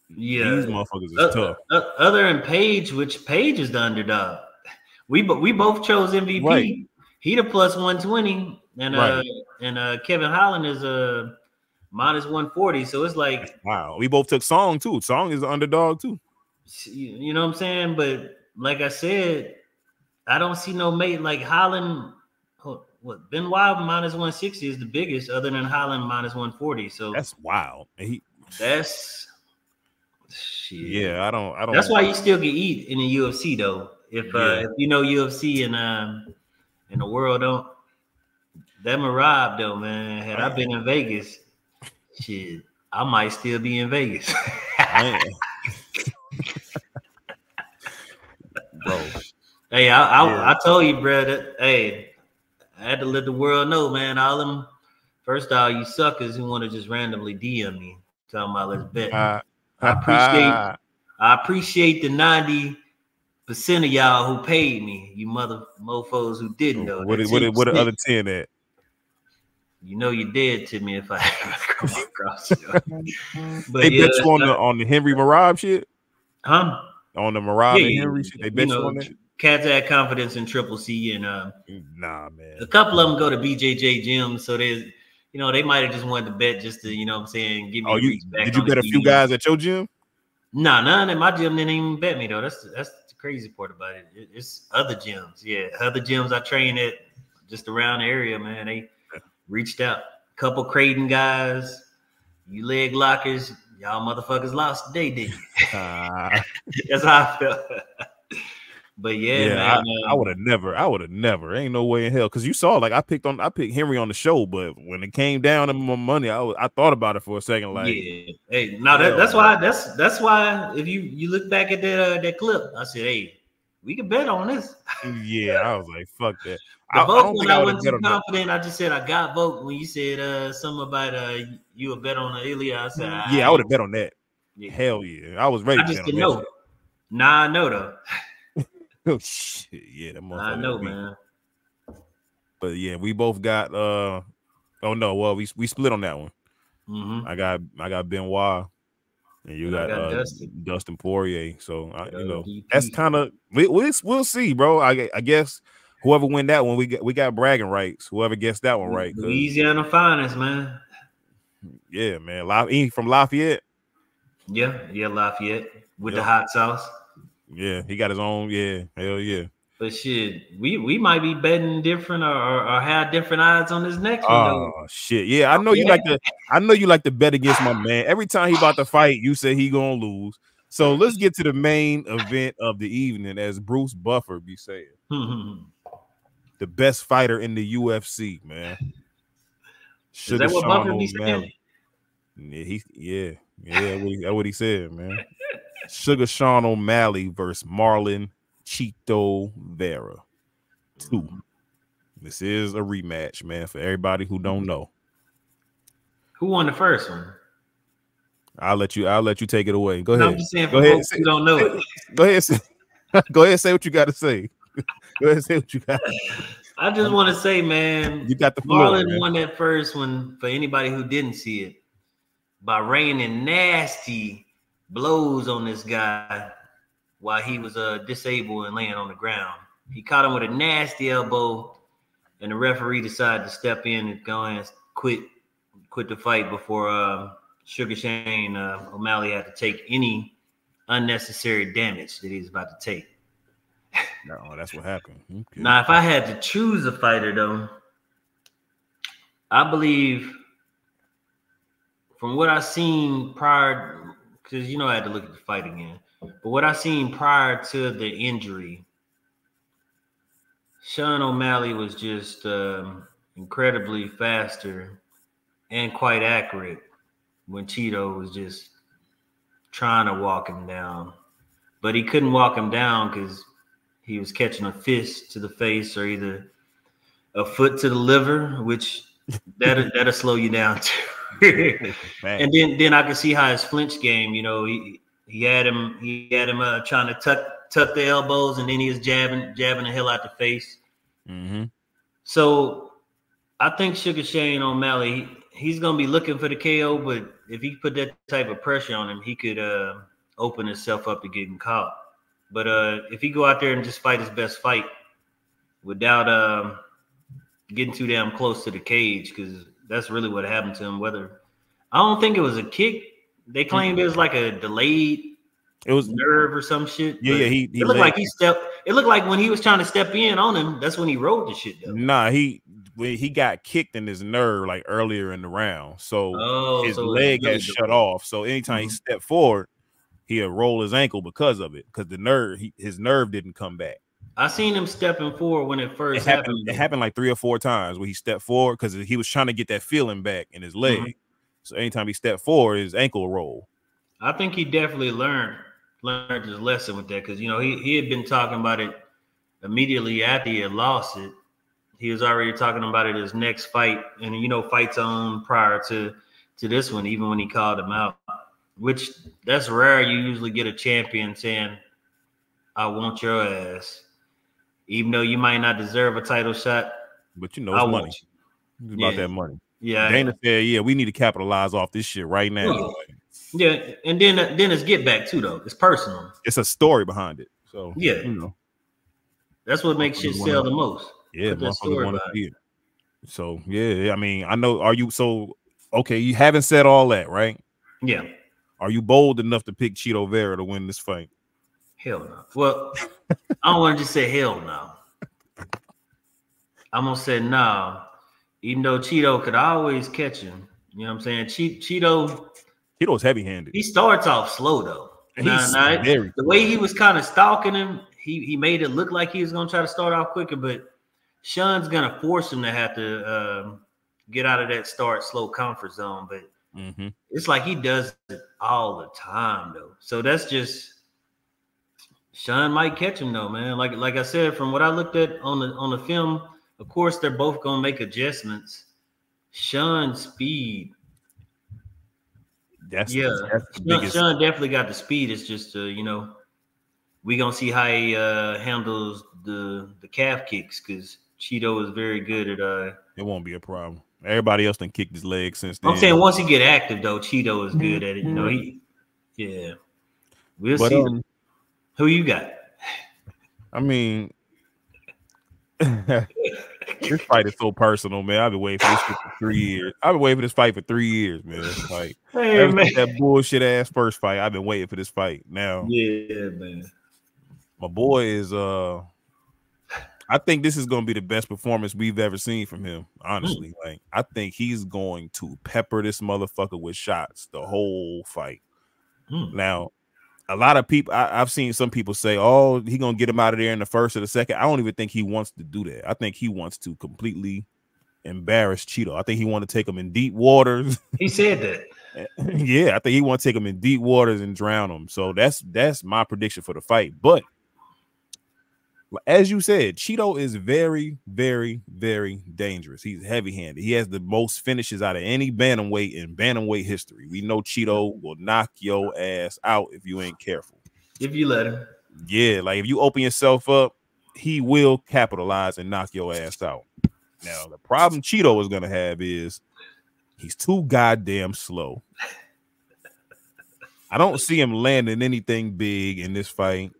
these motherfuckers is tough. Other than Page, which Page is the underdog. We both chose MVP. Right. He the plus 120, Right. and Kevin Holland is a minus 140. So it's like, wow. We both took Song too. Song is the underdog too. You know what I'm saying? But like I said, I don't see no mate like Holland. What Benoit minus 160 is the biggest, other than Holland minus 140. So that's wild. That's shit. Yeah, I don't. That's why you still get eat in the UFC though. If you know UFC and the world don't. That Marab though, man. Had I been in Vegas, shit, I might still be in Vegas. Bro. Hey, I told you, bro, that hey, I had to let the world know, man. All them first of all, you suckers who want to just randomly DM me, talking about let's bet. I appreciate the 90% of y'all who paid me. You mofos who didn't though. What the other 10 at? You know you're dead to me if I ever come across you. But they bet you on the Henry Marab shit? Huh? On the Marab and Henry shit? They bet you on that? Cats had confidence in Triple C and nah, man. A couple of them go to BJJ gyms, so there's they might have just wanted to bet just to, what I'm saying, give me a reach back. Did you bet a few guys at your gym? Nah, none at my gym didn't even bet me though. That's the crazy part about it. It's other gyms. Yeah, other gyms I train at just around the area, man. They reached out. Couple Creighton guys, you leg lockers, y'all motherfuckers lost today, didn't you? That's how I felt. But yeah, man, I would have never. Ain't no way in hell. Because you saw, like, I picked Henry on the show, but when it came down to my money, I thought about it for a second. Like, yeah, hey, now that's why if you look back at that clip, I said, hey, we can bet on this. Yeah, I was like, fuck that. The vote when I wasn't too confident, I just said I got vote. When you said something about you would bet on the Ilya, I said I would have bet on that. Yeah. Hell yeah, I was ready. I just didn't know. Nah, I know though. Oh shit, yeah, that motherfucker. I know, man. But yeah, we both got oh no, well we split on that one. Mm-hmm. I got Benoit, and you got Dustin Poirier. So that's kind of we'll see, bro. I guess whoever win that one, we got bragging rights. Whoever gets that one right, Louisiana finest, man. Yeah, man. He from Lafayette. Yeah, Lafayette with the hot sauce. Yeah, he got his own. Yeah, hell yeah. But shit, we might be betting different or have different odds on this next one. Oh shit, yeah. I know you like to bet against my man. Every time he about to fight, you say he gonna lose. So let's get to the main event of the evening, as Bruce Buffer be saying. The best fighter in the UFC, man. Is that what Buffer be saying? Yeah, that's what he said, man. Sugar Sean O'Malley versus Marlon Chito Vera 2. This is a rematch, man, for everybody who don't know. Who won the first one? I'll let you take it away. Go ahead. I'm just saying for folks who don't know it. Go ahead. Go ahead and say what you got to say. Go ahead and say what you got. I just want to say, man, you got the floor, Marlon won that first one, for anybody who didn't see it, by raining nasty blows on this guy while he was disabled and laying on the ground. He caught him with a nasty elbow, and the referee decided to step in and go and quit the fight before Sugar Shane O'Malley had to take any unnecessary damage that he was about to take. No, that's what happened. Okay. Now, if I had to choose a fighter, though, I believe from what I seen prior, because I had to look at the fight again. But what I seen prior to the injury, Sean O'Malley was just incredibly faster and quite accurate when Cheeto was just trying to walk him down. But he couldn't walk him down because he was catching a fist to the face or either a foot to the liver, which that'll slow you down too. And then I could see how his flinch game, he had him trying to tuck the elbows, and then he was jabbing the hell out the face. Mm-hmm. So I think Sugar Shane O'Malley, he's gonna be looking for the KO, but if he put that type of pressure on him, he could open himself up to getting caught. But if he go out there and just fight his best fight without getting too damn close to the cage, because that's really what happened to him. I don't think it was a kick. They claimed it was like a delayed nerve or some shit. Yeah, he it looked like he stepped. It looked like when he was trying to step in on him, that's when he rolled the shit though. Nah, he got kicked in his nerve like earlier in the round. So his leg had shut off. So anytime he stepped forward, he'll roll his ankle because of it, because his nerve didn't come back. I seen him stepping forward when it first happened. It happened like 3 or 4 times where he stepped forward because he was trying to get that feeling back in his leg. So anytime he stepped forward, his ankle rolled. I think he definitely learned his lesson with that, because he had been talking about it immediately after he had lost it. He was already talking about it his next fight, and fights on prior to this one, even when he called him out, which that's rare. You usually get a champion saying, "I want your ass," even though you might not deserve a title shot. But it's money. It's about that money. Yeah. Dana said, "Yeah, we need to capitalize off this shit right now." Yeah, and then it's get back too though. It's personal. It's a story behind it. So yeah, that's what makes shit sell the most. Yeah, it. So yeah, I mean, I know. Are you okay? You haven't said all that, right? Yeah. Are you bold enough to pick Cheeto Vera to win this fight? Hell no. Well, I don't want to just say hell no. I'm gonna say no. Even though Cheeto could always catch him, you know what I'm saying? Cheeto's heavy-handed. He starts off slow though. The way he was kind of stalking him, he made it look like he was gonna try to start off quicker, but Sean's gonna force him to have to get out of that start slow comfort zone. But it's like he does it all the time though. So that's just Sean might catch him though, man. Like I said, from what I looked at on the film, of course they're both gonna make adjustmts. Sean's speed. That's Sean definitely got the speed. It's just we gonna see how he handles the calf kicks, because Cheeto is very good at it won't be a problem. Everybody else done kicked his leg since then. I'm saying once he get active though, Cheeto is good at it. We'll see. Who you got? I mean, this fight is so personal, man. I've been waiting for this shit for 3 years. I've been waiting for this fight for 3 years, man. Like, that bullshit ass first fight, I've been waiting for this fight. Now, yeah, man. My boy is I think this is gonna be the best performance we've ever seen from him. Honestly, like I think he's going to pepper this motherfucker with shots the whole fight. Now, a lot of people, I've seen some people say, "Oh, he gonna get him out of there in the first or the second." I don't even think he wants to do that. I think he wants to completely embarrass Cheeto. I think he want to take him in deep waters. He said that. Yeah, I think he want to take him in deep waters and drown him. So that's my prediction for the fight. But as you said, Cheeto is very, very, very dangerous. He's heavy-handed. He has the most finishes out of any bantamweight in bantamweight history. We know Cheeto will knock your ass out if you ain't careful. If you let him. Yeah, like if you open yourself up, he will capitalize and knock your ass out. Now, the problem Cheeto is going to have is he's too goddamn slow. I don't see him landing anything big in this fight.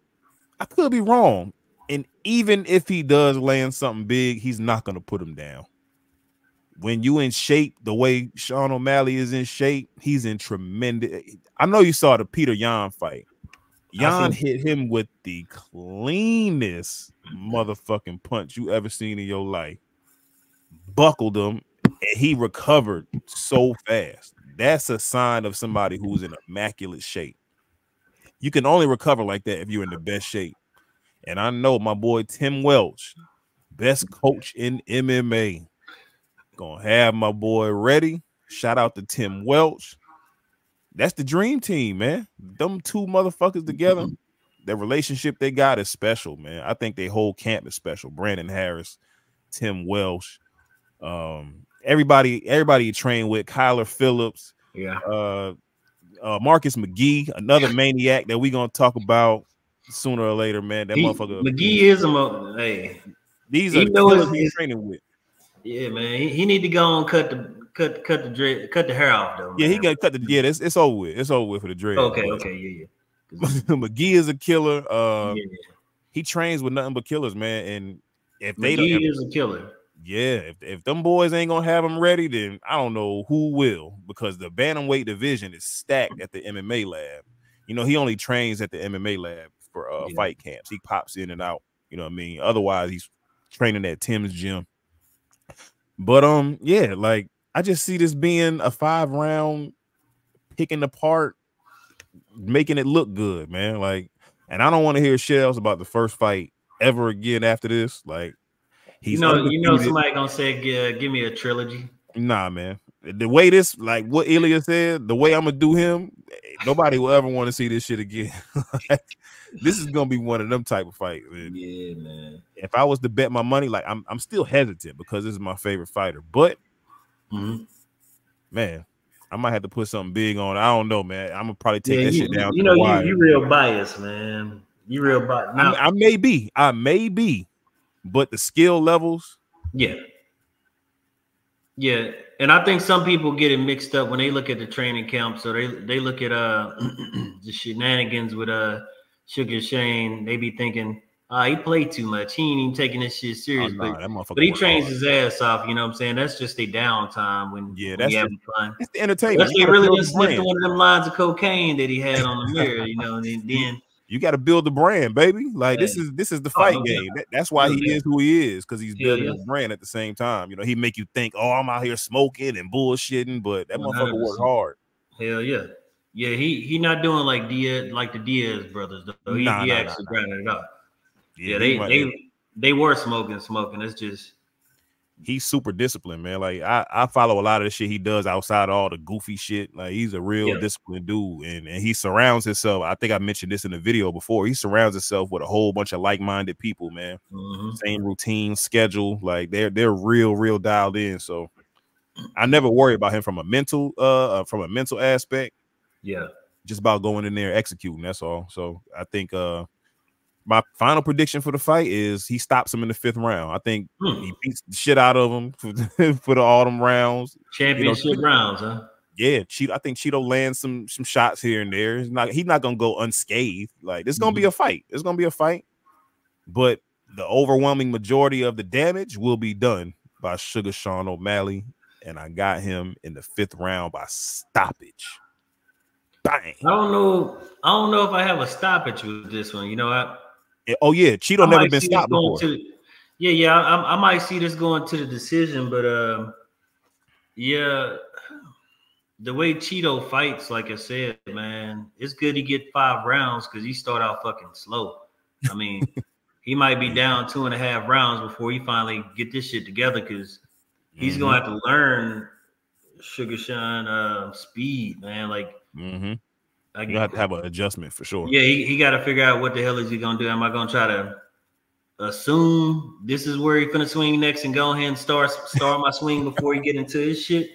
I could be wrong. And even if he does land something big, he's not going to put him down. When you in shape, the way Sean O'Malley is in shape, he's in tremendous. I know you saw the Peter Yan fight. Jan hit him with the cleanest motherfucking punch you ever seen in your life. Buckled him, and he recovered so fast. That's a sign of somebody who's in immaculate shape. You can only recover like that if you're in the best shape. And I know my boy Tim Welch, best coach in MMA, gonna have my boy ready. Shout out to Tim Welch. That's the dream team, man. Them two motherfuckers together, the relationship they got is special, man. I think their whole camp is special. Brandon Harris, Tim Welch, everybody you train with, Kyler Phillips, Marcus McGee, another maniac that we gonna talk about sooner or later, man. That motherfucker McGee is hey. These are the killers he's training with. Yeah, man. He need to go and cut the hair off though. Yeah, man. he got cut the it's over with. It's over with for the dread. Okay, yeah. McGee is a killer. He trains with nothing but killers, man. And if McGee is a killer. Yeah, if them boys ain't gonna have him ready, then I don't know who will, because the bantamweight division is stacked at the MMA lab. You know, he only trains at the MMA lab for fight camps. He pops in and out. You know what I mean? Otherwise, he's training at Tim's gym. But yeah, like I just see this being a 5-round picking apart, making it look good, man. Like, and I don't want to hear shit else about the first fight ever again after this. Like, he's somebody gonna say, give me a trilogy. Nah, man. The way this, like what Ilya said, the way I'm gonna do him, nobody will ever want to see this shit again. This is gonna be one of them type of fights, man. Yeah, man. If I was to bet my money, like I'm still hesitant because this is my favorite fighter, but man, I might have to put something big on. I don't know, man. I'm gonna probably take that shit down. You real biased, man. You real biased. Now, I may be, but the skill levels, yeah, and I think some people get it mixed up when they look at the training camp. So they look at the shenanigans with Sugar Shane. They be thinking, he played too much. He ain't even taking this shit serious. But he trains his ass off. You know what I'm saying? That's just their downtime when that's having fun. It's the entertainment. That's really just sniffed one of them lines of cocaine that he had on the mirror. You know, and then you got to build the brand, baby. Like this is the fight game. That's why he is who he is, because he's building his brand at the same time. You know, he make you think, oh, I'm out here smoking and bullshitting, but that 100%. Motherfucker work hard. Hell yeah. Yeah, he not doing like the Diaz brothers though. He actually grinding it up. Yeah, they were smoking. It's just he's super disciplined, man. Like I follow a lot of the shit he does outside of all the goofy shit. Like he's a real disciplined dude, and he surrounds himself. I think I mentioned this in the video before. He surrounds himself with a whole bunch of like-minded people, man. Same routine, schedule. Like they're real dialed in. So I never worry about him from a mental aspect. Yeah, just about going in there executing. That's all. So I think my final prediction for the fight is he stops him in the 5th round. I think he beats the shit out of him for the autumn rounds. Championship rounds, huh? Yeah, I think Cheeto lands some shots here and there. He's not gonna go unscathed. Like this is gonna be a fight. It's gonna be a fight, but the overwhelming majority of the damage will be done by Sugar Sean O'Malley, and I got him in the 5th round by stoppage. Bang. I don't know if I have a stoppage with this one. You know, oh yeah, Cheeto never been stopped before. I might see this going to the decision, but yeah, the way Cheeto fights, like I said, man, it's good he get 5 rounds because he start out fucking slow. I mean, he might be down 2.5 rounds before he finally get this shit together, because he's gonna have to learn Sugar Sean speed, man. Like you have to have an adjustment for sure. Yeah, he got to figure out what the hell is he gonna do. Am I gonna try to assume this is where he's gonna swing next and go ahead and start my swing before he get into his shit,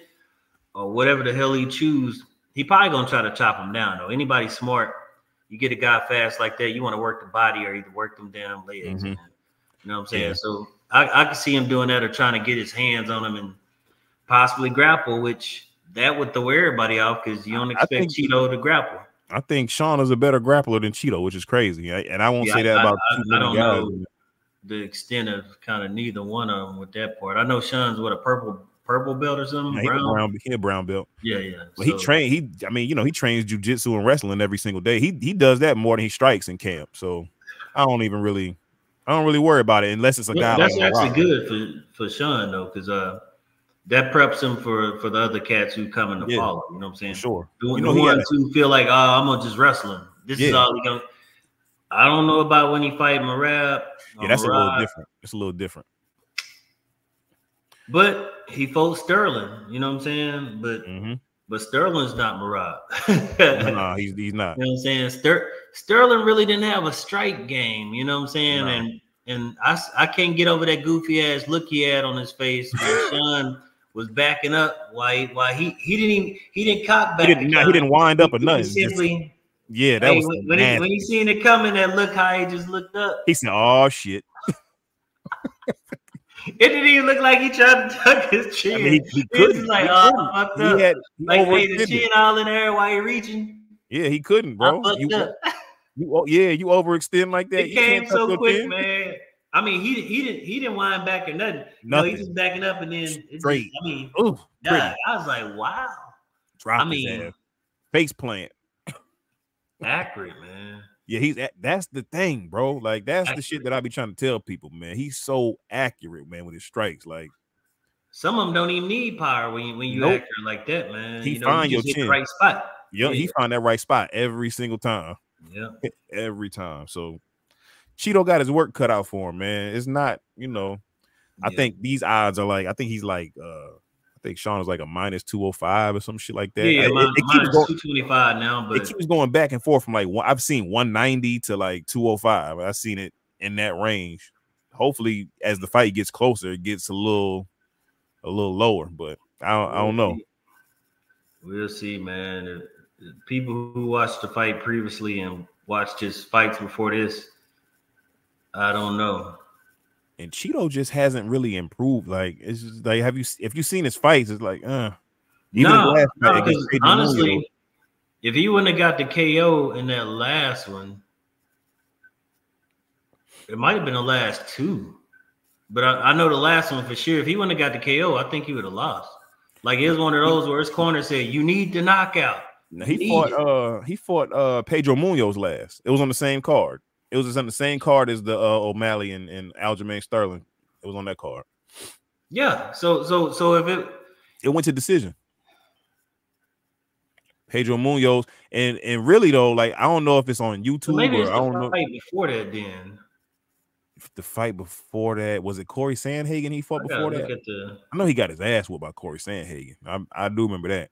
or whatever the hell he choose? He probably gonna try to chop him down though. Anybody smart, you get a guy fast like that, you want to work the body or either work them damn legs. You know what I'm saying? Yeah. So I can see him doing that, or trying to get his hands on him and possibly grapple, which that would throw everybody off because you don't expect Cheeto to grapple. I think Sean is a better grappler than Cheeto, which is crazy. And I won't say that about I don't know the extent of kind of neither one of them with that part. I know Sean's a purple purple belt or something. Brown. He a brown belt. Yeah, yeah. But he trained. I mean, you know, he trains jujitsu and wrestling every single day. He does that more than he strikes in camp. So I don't really worry about it unless it's a guy that's like actually Rock. good for Sean though, because that preps him for the other cats who coming to follow. You know what I'm saying? Sure. The ones who feel like, oh, I'm gonna just wrestle him. This is all he gonna. I don't know about when he fight Marab. Yeah, that's a little different. It's a little different. But he fought Sterling. You know what I'm saying? But Sterling's not Marab. No, he's not. You know what I'm saying? Sterling really didn't have a strike game. You know what I'm saying? No. And I can't get over that goofy ass look he had on his face when Sean was backing up. Why he didn't cock back. He didn't wind up or nothing. Simply, that was when he seen it coming. That look how he just looked up. He said, "Oh shit." It didn't even look like he tried to tuck his chin. I mean, he couldn't. Like, fucked up. He like, hey, the chin all in there while you're reaching. Yeah, he couldn't, bro. You overextend like that. It came so quick, man. I mean, he didn't wind back or nothing. No, he's just backing up and then straight. I was like, wow. Face plant. Accurate, man. Yeah, that's the thing, bro. Like that's the shit that I be trying to tell people, man. He's so accurate, man, with his strikes. Like some of them don't even need power when you accurate like that, man. He find your chin. The right spot. Yeah, he find that right spot every single time. Yeah, every time. So Cheeto got his work cut out for him, man. It's not, you know. I think these odds are like. I think he's like. I think Sean is like a -205 or some shit like that. Yeah, it keeps going 225 now, but it keeps going back and forth from like I've seen 190 to like 205. I've seen it in that range. Hopefully, as the fight gets closer, it gets a little lower. But I don't know. We'll see, man. The people who watched the fight previously and watched his fights before this, I don't know. And Cheeto just hasn't really improved. Like it's just like if you seen his fights, it's like no, because honestly, if he wouldn't have got the KO in that last one, it might have been the last two. But I know the last one for sure. If he wouldn't have got the KO, I think he would have lost. Like it was one of those where his corner said, "You need the knockout." No, he fought Pedro Munoz last. It was on the same card. It was on the same card as the O'Malley and Aljamain Sterling. It was on that card. Yeah. So if it went to decision. Pedro Munoz and really though, like I don't know if it's on YouTube so maybe or it's I don't know. Fight before that, then. The fight before that was it Corey Sandhagen? He fought before that. I know he got his ass whooped by Corey Sandhagen. I do remember that.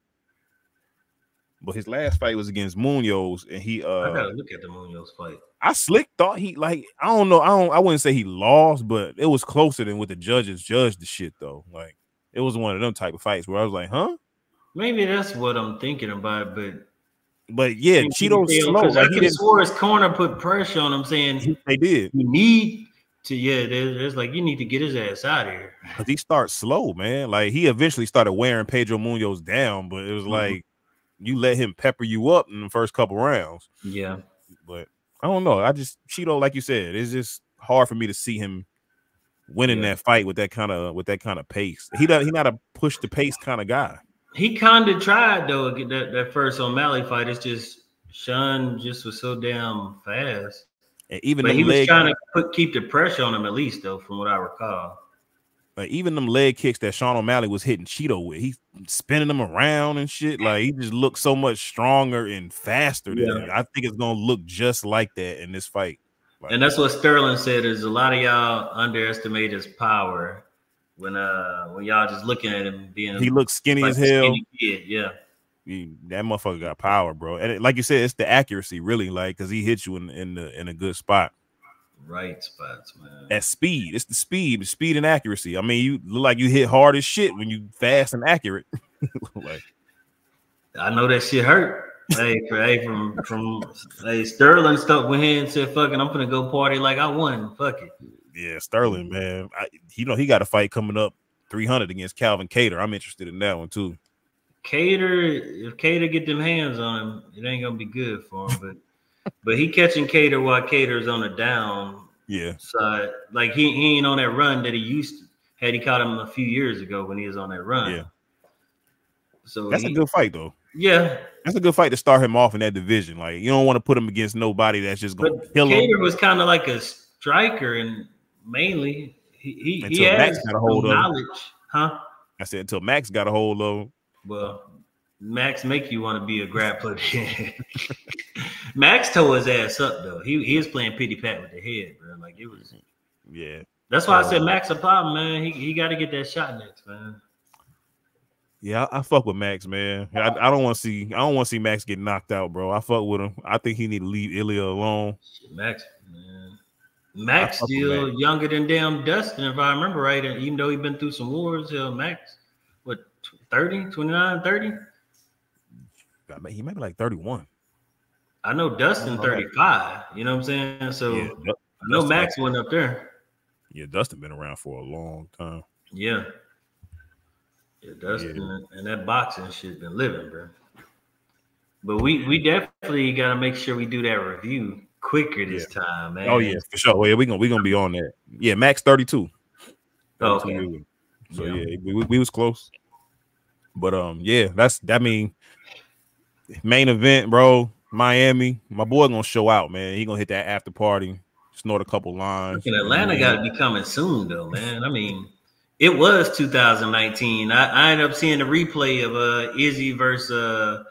But his last fight was against Munoz, and he I gotta look at the Munoz fight. I thought he like I don't know. I wouldn't say he lost, but it was closer than what the judges judged the shit though. Like it was one of them type of fights where I was like, huh? Maybe that's what I'm thinking about, but yeah, Cheeto's slow. Like, I could have swore his corner put pressure on him, saying they did. You need to there's like you need to get his ass out of here. Because he starts slow, man. Like he eventually started wearing Pedro Munoz down, but it was like you let him pepper you up in the first couple rounds. Yeah. But I don't know. Cheeto, like you said, it's just hard for me to see him winning that fight with that kind of pace. He not a push the pace kind of guy. He kind of tried though that first O'Malley fight. It's just Sean just was so damn fast. And even but he was trying to keep the pressure on him at least though, from what I recall. Like even them leg kicks that Sean O'Malley was hitting Cheeto with, he's spinning them around and shit. Like he just looks so much stronger and faster than him. I think it's gonna look just like that in this fight. Like, and that's what Sterling said. Is a lot of y'all underestimate his power when y'all just looking at him being. He looks skinny as hell. Yeah. That motherfucker got power, bro. And like you said, it's the accuracy, really, like because he hit you in a good spot. Right spots, man. At speed, it's the speed and accuracy. I mean, you look like you hit hard as shit when you fast and accurate. Like, I know that shit hurt. From Sterling stuck with him and said, "Fuck it, I'm gonna go party like I won." Fuck it. Yeah, Sterling, man. He got a fight coming up 300 against Calvin Kattar. I'm interested in that one too. If Kattar get them hands on him, it ain't gonna be good for him. But he catching Kattar while Kattar's on the down side. Like he ain't on that run that he used to. had he caught him a few years ago when he was on that run. Yeah. So that's a good fight though. Yeah. That's a good fight to start him off in that division. Like you don't want to put him against nobody that's just gonna kill him. Cater was kind of like a striker, and mainly he has Max got a hold of knowledge, huh? I said until Max got a hold of him. Well, Max make you want to be a grappler. Max tore his ass up though. He was playing pity pat with the head, bro. Like it was. Yeah. That's why I said Max a problem, man. He got to get that shot next, man. Yeah, I fuck with Max, man. I don't want to see Max get knocked out, bro. I fuck with him. I think he need to leave Ilya alone. Max, man. Max still younger than damn Dustin, if I remember right. And even though he's been through some wars, Max, what, 30, 29, 30? He might be like 31. I know Dustin 35. You know what I'm saying? So yeah, I know Max went up there. Yeah, Dustin been around for a long time. Yeah. Yeah, Dustin and that boxing shit been living, bro. But we definitely got to make sure we do that review quicker this time, man. Oh yeah, for sure. Well, yeah, we gonna be on that. Yeah, Max 32. Okay. So we was close. But that mean main event, bro. Miami. My boy gonna show out, man. He gonna hit that after party, snort a couple lines. Look, Atlanta got to be coming soon, though, man. I mean. It was 2019. I ended up seeing the replay of Izzy versus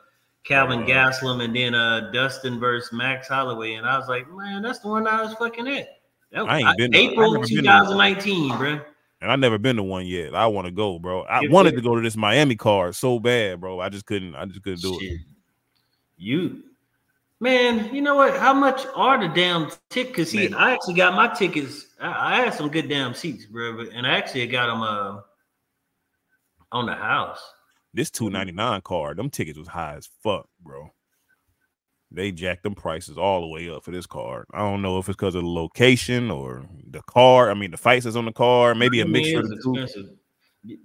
Calvin Gastelum and then Dustin versus Max Holloway. And I was like, man, that's the one I was fucking at. I ain't been April 2019, bro. And I never been to one yet. I want to go, bro. I wanted to go to this Miami card so bad, bro. I just couldn't do it. Man, you know what? How much are the damn tickets? Because see, I actually got my tickets. I had some good damn seats, bro. And I actually got them on the house. This $299 card, them tickets was high as fuck, bro. They jacked them prices all the way up for this card. I don't know if it's because of the location or the card. I mean, the fights that's on the card, maybe a mixture of the two.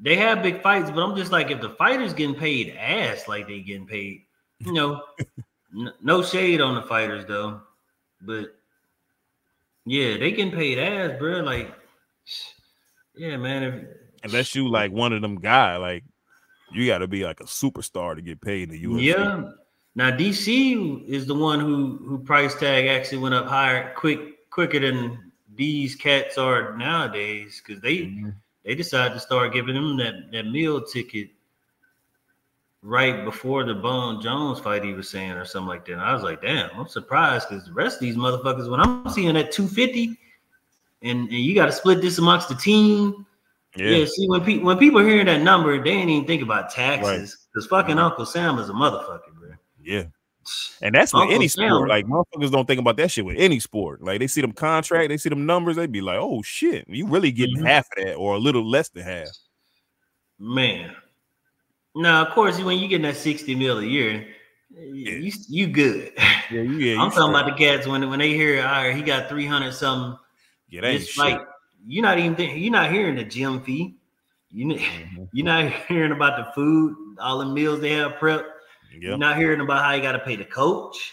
They have big fights, but I'm just like, if the fighters getting paid ass like they getting paid, you know. No shade on the fighters though, but yeah, they getting paid ass, bro. Like, yeah, man. Unless you like one of them guys, like you got to be like a superstar to get paid in the UFC. Yeah. Now DC is the one who price tag actually went up higher, quicker than these cats are nowadays, because they decided to start giving them that meal ticket right before the Bone Jones fight, he was saying, or something like that. And I was like, damn, I'm surprised, because the rest of these motherfuckers, when I'm seeing that 250 and you got to split this amongst the team. Yeah, see, when people are hearing that number, they ain't even think about taxes, because fucking Uncle Sam is a motherfucker, bro. Yeah. And that's with any sport. Like, motherfuckers don't think about that shit with any sport. Like, they see them contract, they see them numbers, they be like, oh shit, you really getting half of that or a little less than half. Man. Now, of course, when you get that 60 mil a year, you good. Yeah, I'm talking about the cats when they hear, all right, he got 300 something. Yeah, that ain't shit. You're not hearing the gym fee. You're not hearing about the food, all the meals they have prepped. Yep. You're not hearing about how you got to pay the coach,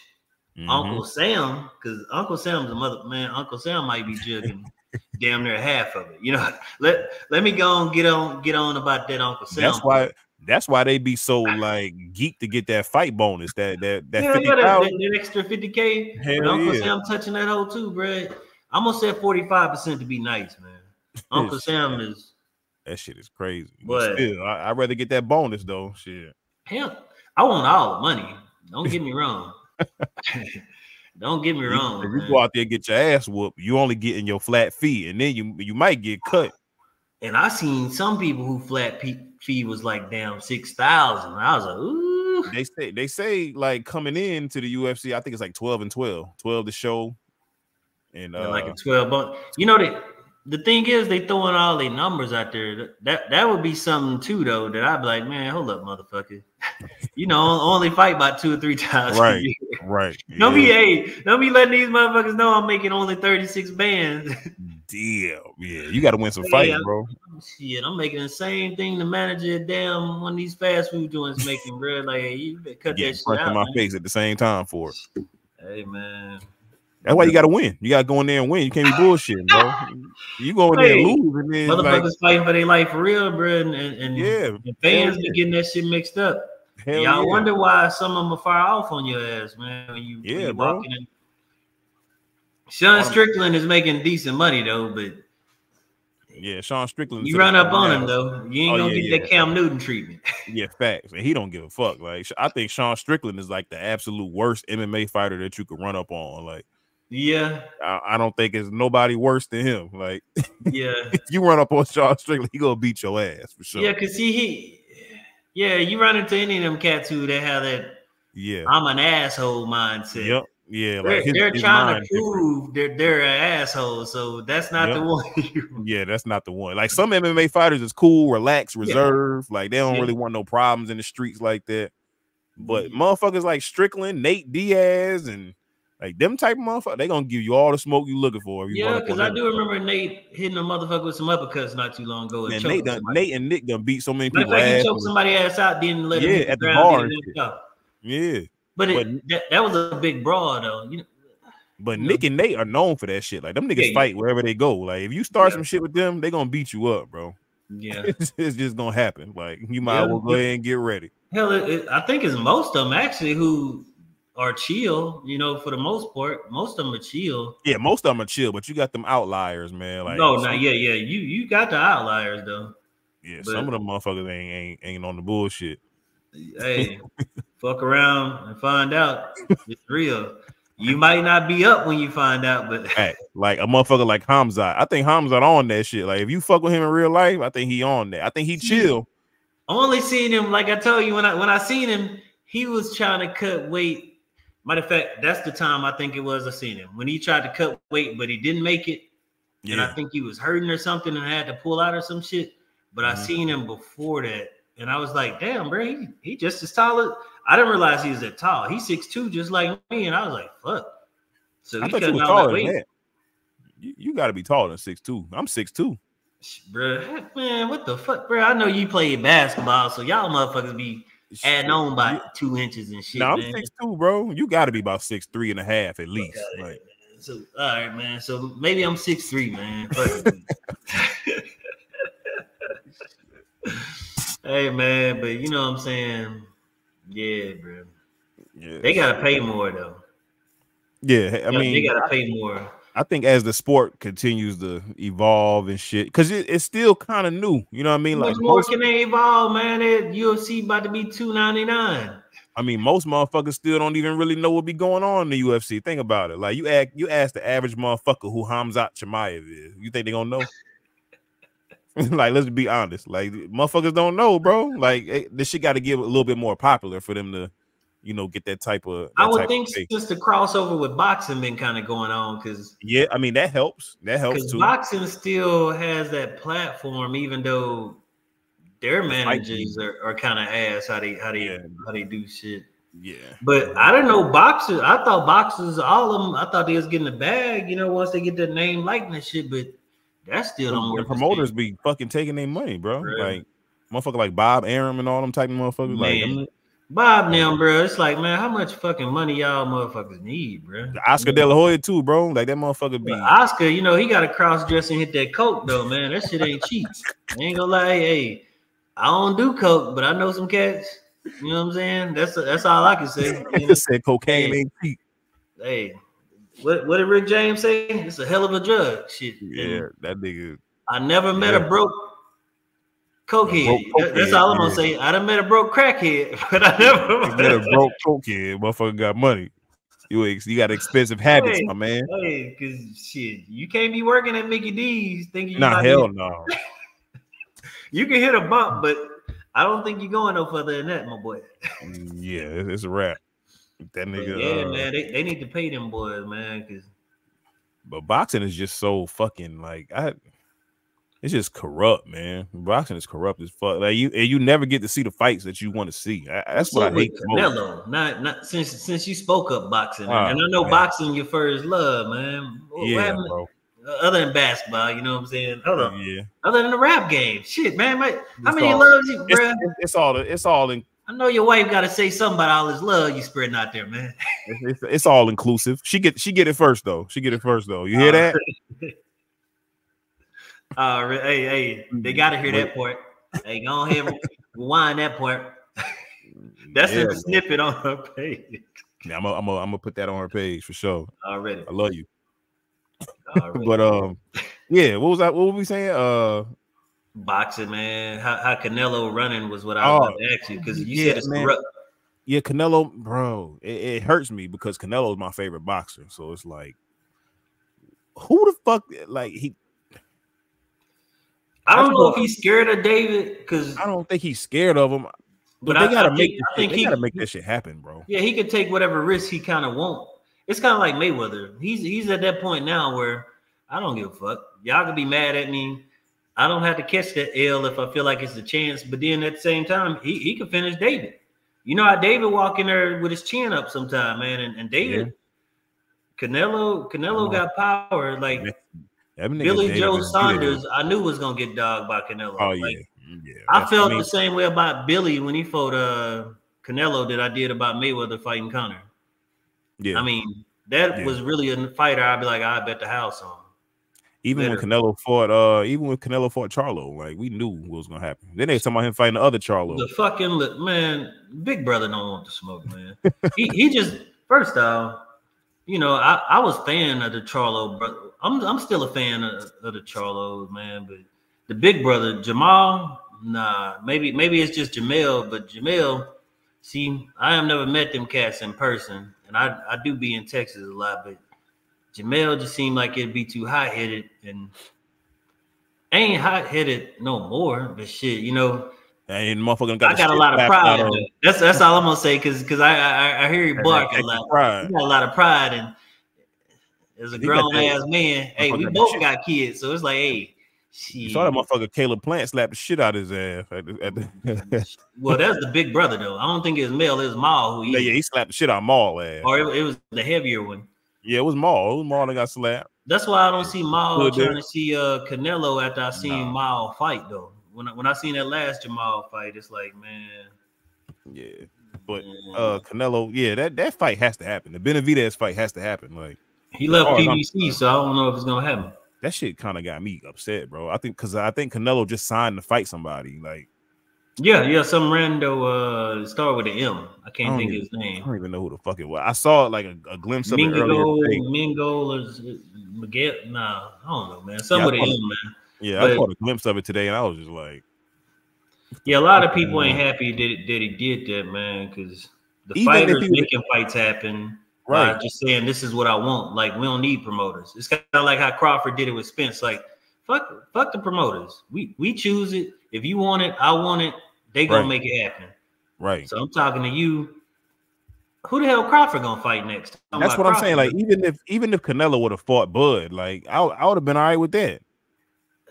Uncle Sam, because Uncle Sam's a mother man. Uncle Sam might be jugging damn near half of it. You know, let me go and get on about that Uncle Sam. That's why they be so like geeked to get that fight bonus, that 50,000. That extra 50K. Uncle Sam touching that hole too, bro. I'm gonna say 45% to be nice, man. Uncle Sam is that shit is crazy. But still, I'd rather get that bonus though. Shit. Hell, I want all the money. Don't get me wrong. Don't get me wrong. If you go out there and get your ass whooped, you only getting your flat fee, and then you might get cut. And I seen some people who flat fee was like damn 6,000. I was like, ooh. They say like coming into the UFC, I think it's like 12 and 12 to show, and like a 12. You know the thing is, they throwing all their numbers out there. That would be something too, though. That I'd be like, man, hold up, motherfucker. You know, only fight about 2 or 3 times. Right, a year. Right. Don't be letting these motherfuckers know I'm making only 36 bands. Damn, yeah, you got to win some fights, bro. Shit, I'm making the same thing the manager of damn one of these fast food joints making, bro. Like, you better cut that shit out. In my face at the same time for it. Hey, man. That's why you got to win. You got to go in there and win. You can't be bullshitting, bro. You go in there and lose, and then motherfuckers fighting for their life for real, bro. And fans be getting that shit mixed up. Y'all wonder why some of them are far off on your ass, man. When you walking in. Sean Strickland is making decent money though, but Sean Strickland. You run up on him though, you ain't gonna get that Cam Newton treatment. Yeah, facts. And he don't give a fuck. Like I think Sean Strickland is like the absolute worst MMA fighter that you could run up on. Like, I don't think it's nobody worse than him. Like, if you run up on Sean Strickland, he gonna beat your ass for sure. Yeah, cause you run into any of them cats who they have that I'm an asshole mindset. Yep. Yeah, like they're trying to prove they're an asshole, so that's not the one. That's not the one. Like some MMA fighters is cool, relaxed, reserved. Like they don't really want no problems in the streets like that. But motherfuckers like Strickland, Nate Diaz, and like them type of motherfuckers, they gonna give you all the smoke you looking for. Because I do remember Nate hitting a motherfucker with some uppercuts not too long ago. And Nate and Nick done beat so many people. He choked somebody ass out, didn't let him hit at the bar. Yeah. But that was a big brawl, though. But Nick and Nate are known for that shit. Like them niggas fight wherever they go. Like if you start some shit with them, they gonna beat you up, bro. Yeah, it's just gonna happen. Like you might as well go ahead and get ready. Hell, I think it's most of them actually who are chill. For the most part, most of them are chill. Yeah, most of them are chill, but you got them outliers, man. Like you got the outliers though. Yeah, some of them motherfuckers ain't on the bullshit. Hey. Fuck around and find out it's real. You might not be up when you find out, but like a motherfucker like Hamzat. I think Hamzat on that shit. Like if you fuck with him in real life, I think he on that. I think he chill. Only seen him, like I told you, when I seen him, he was trying to cut weight. Matter of fact, that's the time I think it was I seen him. When he tried to cut weight, but he didn't make it. And I think he was hurting or something and had to pull out or some shit. But I seen him before that. And I was like, damn, bro, he just as tall as I didn't realize he was that tall. He's 6'2", just like me, and I was like, "Fuck." So I thought you was taller than that. You got to be taller than 6'2". I'm 6'2". Bro, man, what the fuck, bro? I know you played basketball, so y'all motherfuckers be adding on by 2 inches and shit. No, I'm 6'2", bro. You got to be about 6'3" and a half at least. Like, so all right, man. So maybe I'm 6'3", man. Hey, man, but you know what I'm saying. Yeah, bro. Yeah, they gotta pay more though. Yeah, I mean, they gotta pay more. I think as the sport continues to evolve and shit, because it's still kind of new. You know what I mean? How much more can they evolve, man? That UFC about to be $299. I mean, most motherfuckers still don't even really know what be going on in the UFC. Think about it. Like you ask the average motherfucker who Hamzat Chimaev is. You think they gonna know? Like, let's be honest. Like, motherfuckers don't know, bro. Like, this shit got to get a little bit more popular for them to, get that type of. I would think since the crossover with boxing been kind of going on, because I mean that helps. That helps too. Boxing still has that platform, even though their managers are kind of ass how they do shit. Yeah, but I don't know boxers. I thought boxers, all of them. I thought they was getting the bag, once they get their name likeness shit, but. That still don't work. The promoters be fucking taking their money, bro. Like motherfucker like Bob Arum and all them type of motherfuckers. Man. Like Bob now, bro. It's like, man, how much fucking money y'all motherfuckers need, bro? Oscar De La Hoya too, bro. Like that motherfucker be Oscar. He got to cross dress and hit that coke though, man. That shit ain't cheap. I ain't gonna lie. Hey, I don't do coke, but I know some cats. You know what I'm saying? That's all I can say. Said cocaine ain't cheap. Hey. What did Rick James say? It's a hell of a drug. Shit. Yeah, that nigga. I never met a broke cokehead. That's all I'm gonna say. I done met a broke crackhead, but I never met a broke cokehead. Motherfucker got money. You got expensive habits, my man. Hey, because shit, you can't be working at Mickey D's thinking you no. You can hit a bump, but I don't think you're going no further than that, my boy. Yeah, it's a wrap. That nigga, man, they need to pay them boys, man. But boxing is just so fucking like it's just corrupt, man. Boxing is corrupt as fuck. Like you never get to see the fights that you want to see. That's what I hate most. Not since you spoke up boxing, and I know boxing your first love, man. Yeah, bro. Other than basketball, you know what I'm saying? Hold on. Yeah. Other than the rap game, shit, man. How many loves you, bro? It's all I know your wife got to say something about all this love you spreading out there, man. It's all inclusive. She get it first though. She get it first though. You hear that? Hey, they got to hear that part. Hey, go ahead and rewind that part. That's in the snippet on her page. Yeah, I'm gonna put that on her page for sure. Already. I love you. But yeah, what were we saying? Boxing, man. How Canelo running was what I was about to ask you, because you said it's corrupt. Yeah, Canelo, bro, it hurts me because Canelo is my favorite boxer. So it's like, who the fuck, like, I don't know if he's scared of David, because I don't think he's scared of him. But they gotta make that shit happen, bro. Yeah, he could take whatever risk he kind of want. It's kind of like Mayweather. He's at that point now where I don't give a fuck. Y'all could be mad at me. I don't have to catch that L if I feel like it's a chance. But then at the same time, he could finish David. You know how David walk in there with his chin up sometime, man. And David, Canelo got power. Like Billy Joe Saunders, I knew was gonna get dogged by Canelo. Oh like, I felt the same way about Billy when he fought Canelo that I did about Mayweather fighting Conor. Yeah, I mean that was really a fighter. I'd be like, I bet the house on. Even when Canelo fought Charlo, like we knew what was gonna happen. Then they talking about him fighting the other Charlo. The fucking man, Big Brother don't want to smoke, man. he just first off, you know, I was a fan of the Charlo brother. I'm still a fan of the Charlos, man, but the Big Brother Jamal, nah, maybe it's just Jamel, but Jamel, see, I have never met them cats in person, and I do be in Texas a lot, but Jamel just seemed like it'd be too hot-headed, and ain't hot-headed no more, but shit, you know. And motherfucker I got a lot of pride. That's all I'm gonna say, because I hear you bark a lot. You got a lot of pride, and as a grown ass man, hey, we both got kids, so it's like, hey, you saw that motherfucker Caleb Plant slap the shit out of his ass. Well, that's the Big Brother though. I don't think it's Mel, it's Maul who he slapped the shit out of Maul ass. Or it was the heavier one. Yeah, it was Maul. It was Maul that got slapped. That's why I don't see Maul trying to see Canelo after I seen Maul fight though. When I seen that last Jamal fight, it's like, man. Yeah. But Canelo, yeah, that fight has to happen. The Benavidez fight has to happen. Like, he left PBC, so I don't know if it's gonna happen. That shit kind of got me upset, bro. I think Canelo just signed to fight somebody. Like, yeah, some rando start with an M. I can't think of his name. I don't even know who the fuck it was. I saw like a glimpse of it earlier. Mingo or Miguel? Nah, I don't know, man. Some with an M, man. Yeah, I caught a glimpse of it today, and I was just like, yeah, a lot of people ain't happy that he did that, man, because the fighters making fights happen. Right, just saying this is what I want. Like, we don't need promoters. It's kind of like how Crawford did it with Spence. Like, fuck the promoters. We choose it. If you want it, I want it. They gonna make it happen. Right. So I'm talking to you. Who the hell Crawford gonna fight next? That's what I'm saying. Like, even if Canelo would have fought Bud, like I would have been all right with that.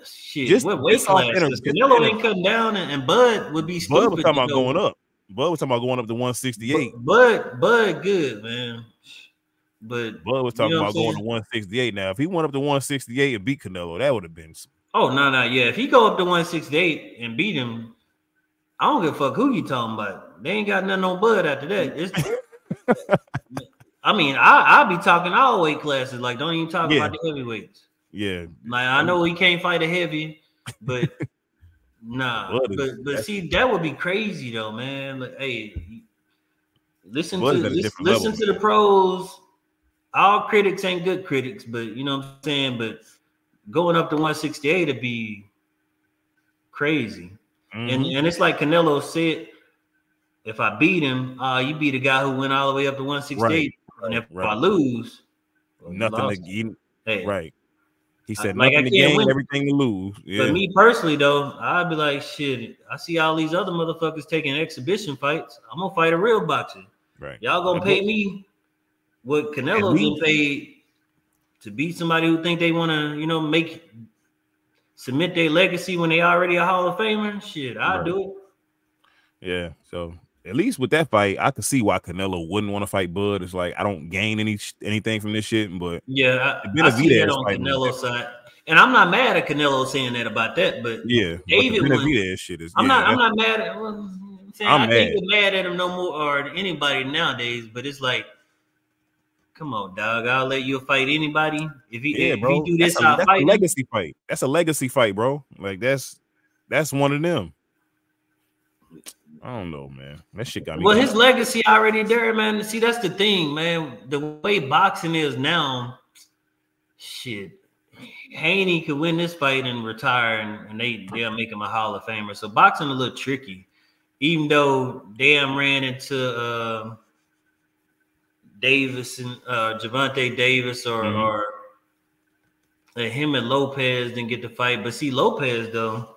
Shit, what weight class? Canelo ain't cutting down, and Bud would be stupid. Bud was talking about going up. Bud was talking about going up to 168. Bud, good, man. But Bud was talking about going to 168. Now, if he went up to 168 and beat Canelo, that would have been. Oh no, yeah. If he go up to 168 and beat him, I don't give a fuck who you talking about. They ain't got nothing on Bud after that. I mean, I'll be talking all weight classes. Like, don't even talk about the heavyweights. Yeah, like I know he can't fight a heavy, but nah. But see, that would be crazy though, man. Like, hey, listen to the pros. All critics ain't good critics, but you know what I'm saying. But going up to 168 would be crazy. Mm-hmm. And it's like Canelo said, if I beat him, you beat a guy who went all the way up to 168, and if I lose, nothing to gain. Hey, right. He said nothing to gain, everything to lose. Yeah. But me personally, though, I'd be like, shit, I see all these other motherfuckers taking exhibition fights. I'm going to fight a real boxer. Right. Y'all going to pay me what Canelo getting paid to beat somebody who think they want to, you know, submit their legacy when they already a Hall of Famer? Shit, I'll do it. Yeah, so at least with that fight, I could see why Canelo wouldn't want to fight Bud. It's like, I don't gain anything from this shit, but yeah, I see that on Canelo's side, and I'm not mad at Canelo saying that about that. But yeah, David Benavidez shit is. I'm not mad at. Well, I'm saying I'm I mad. can't get mad at him no more or anybody nowadays, but it's like, come on, dog. I'll let you fight anybody. If he do this, I'll That's fight a him. legacy fight. That's a legacy fight, bro. Like that's one of them. I don't know, man. That shit got me. Well, his legacy already there, man. See, that's the thing, man. The way boxing is now, shit. Haney could win this fight and retire, and they'll make him a Hall of Famer. So boxing a little tricky, even though Damn ran into Davis and Gervonta Davis or him and Lopez didn't get the fight. But see, Lopez though,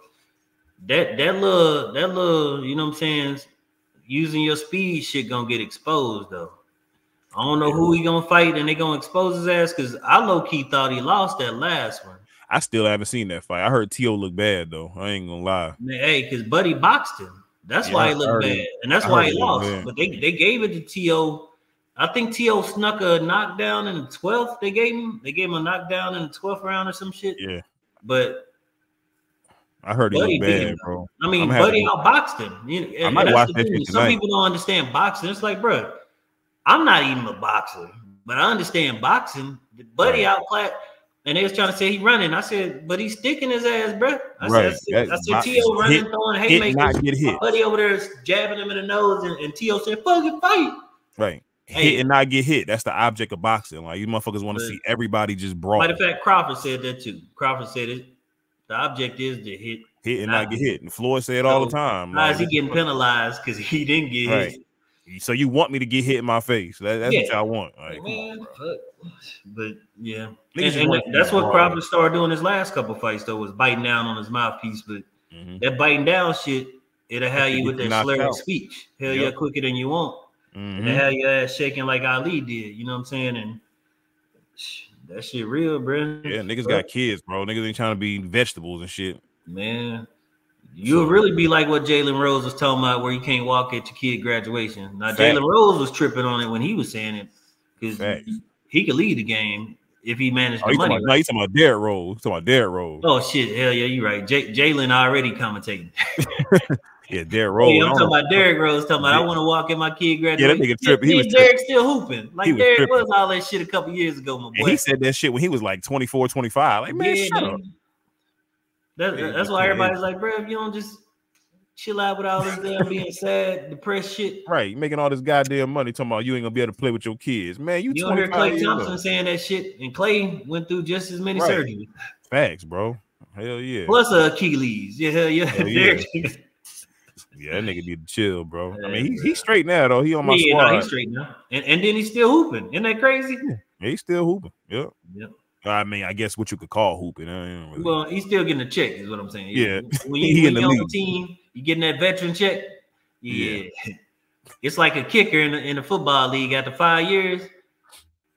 that little, you know what I'm saying, using your speed shit gonna get exposed though. I don't know who he gonna fight, and they gonna expose his ass because I low key thought he lost that last one. I still haven't seen that fight. I heard T.O. look bad though. I ain't gonna lie. Man, hey, because Buddy boxed him. That's why he looked bad, and that's why he lost. But they gave it to T.O. I think T.O. snuck a knockdown in the 12th. They gave him a knockdown in the 12th round or some shit. Yeah, but I heard he looked bad, bro. I mean, Buddy outboxed him. I might watch that shit tonight. Some people don't understand boxing. It's like, bro, I'm not even a boxer, but I understand boxing. Buddy outclassed, and they was trying to say he running. I said, but he's sticking his ass, bro. I said T.O. running, throwing haymakers. Not get hit. Buddy over there jabbing him in the nose, and T.O. said, fucking fight. Right. Hit and not get hit. That's the object of boxing. Like, you motherfuckers want to see everybody just brawl. Matter of fact, Crawford said that too. Crawford said it. The object is to hit and not get hit. And Floyd said all the time. Why is he getting penalized because he didn't get hit? So you want me to get hit in my face? That's what y'all want. Like, man, but yeah, and that's what Crawford started doing his last couple fights though, was biting down on his mouthpiece. But that biting down shit, it'll have you with that slurred speech. Hell yeah, quicker than you want. It'll have your ass shaking like Ali did. You know what I'm saying? And that shit real, bro. Yeah, niggas got kids, bro. Niggas ain't trying to be vegetables and shit. Man, you'll really be like what Jalen Rose was talking about, where you can't walk at your kid graduation. Now, Jalen Rose was tripping on it when he was saying it, because he could lead the game if he managed the money. No, he's talking about Derrick Rose. Oh shit, hell yeah, you're right. Jalen already commentating. Yeah, Derrick Rose. I'm talking about Derrick Rose. Talking about I want to walk in my kid graduation. Yeah, that nigga tripping. He was Derrick still hooping. Like Derrick was all that shit a couple years ago, my boy. And he said that shit when he was like 24, 25. Like, man, shut up. That's why everybody's like, bro, if you don't just chill out with all this damn being sad, depressed shit. Right, you making all this goddamn money talking about you ain't gonna be able to play with your kids. Man, you don't hear Klay Thompson saying that shit, and Klay went through just as many surgeries. Facts, bro. Hell yeah. Plus Achilles. Yeah, hell yeah. Yeah, that nigga need to chill, bro. I mean, he's straight now, though. He on my squad. No, he's straight now. And then he's still hooping. Isn't that crazy? Yeah, he's still hooping. Yep. I mean, I guess what you could call hooping. Well, he's still getting a check, is what I'm saying. Yeah. When you're on the team, you getting that veteran check. Yeah. It's like a kicker in the football league after 5 years.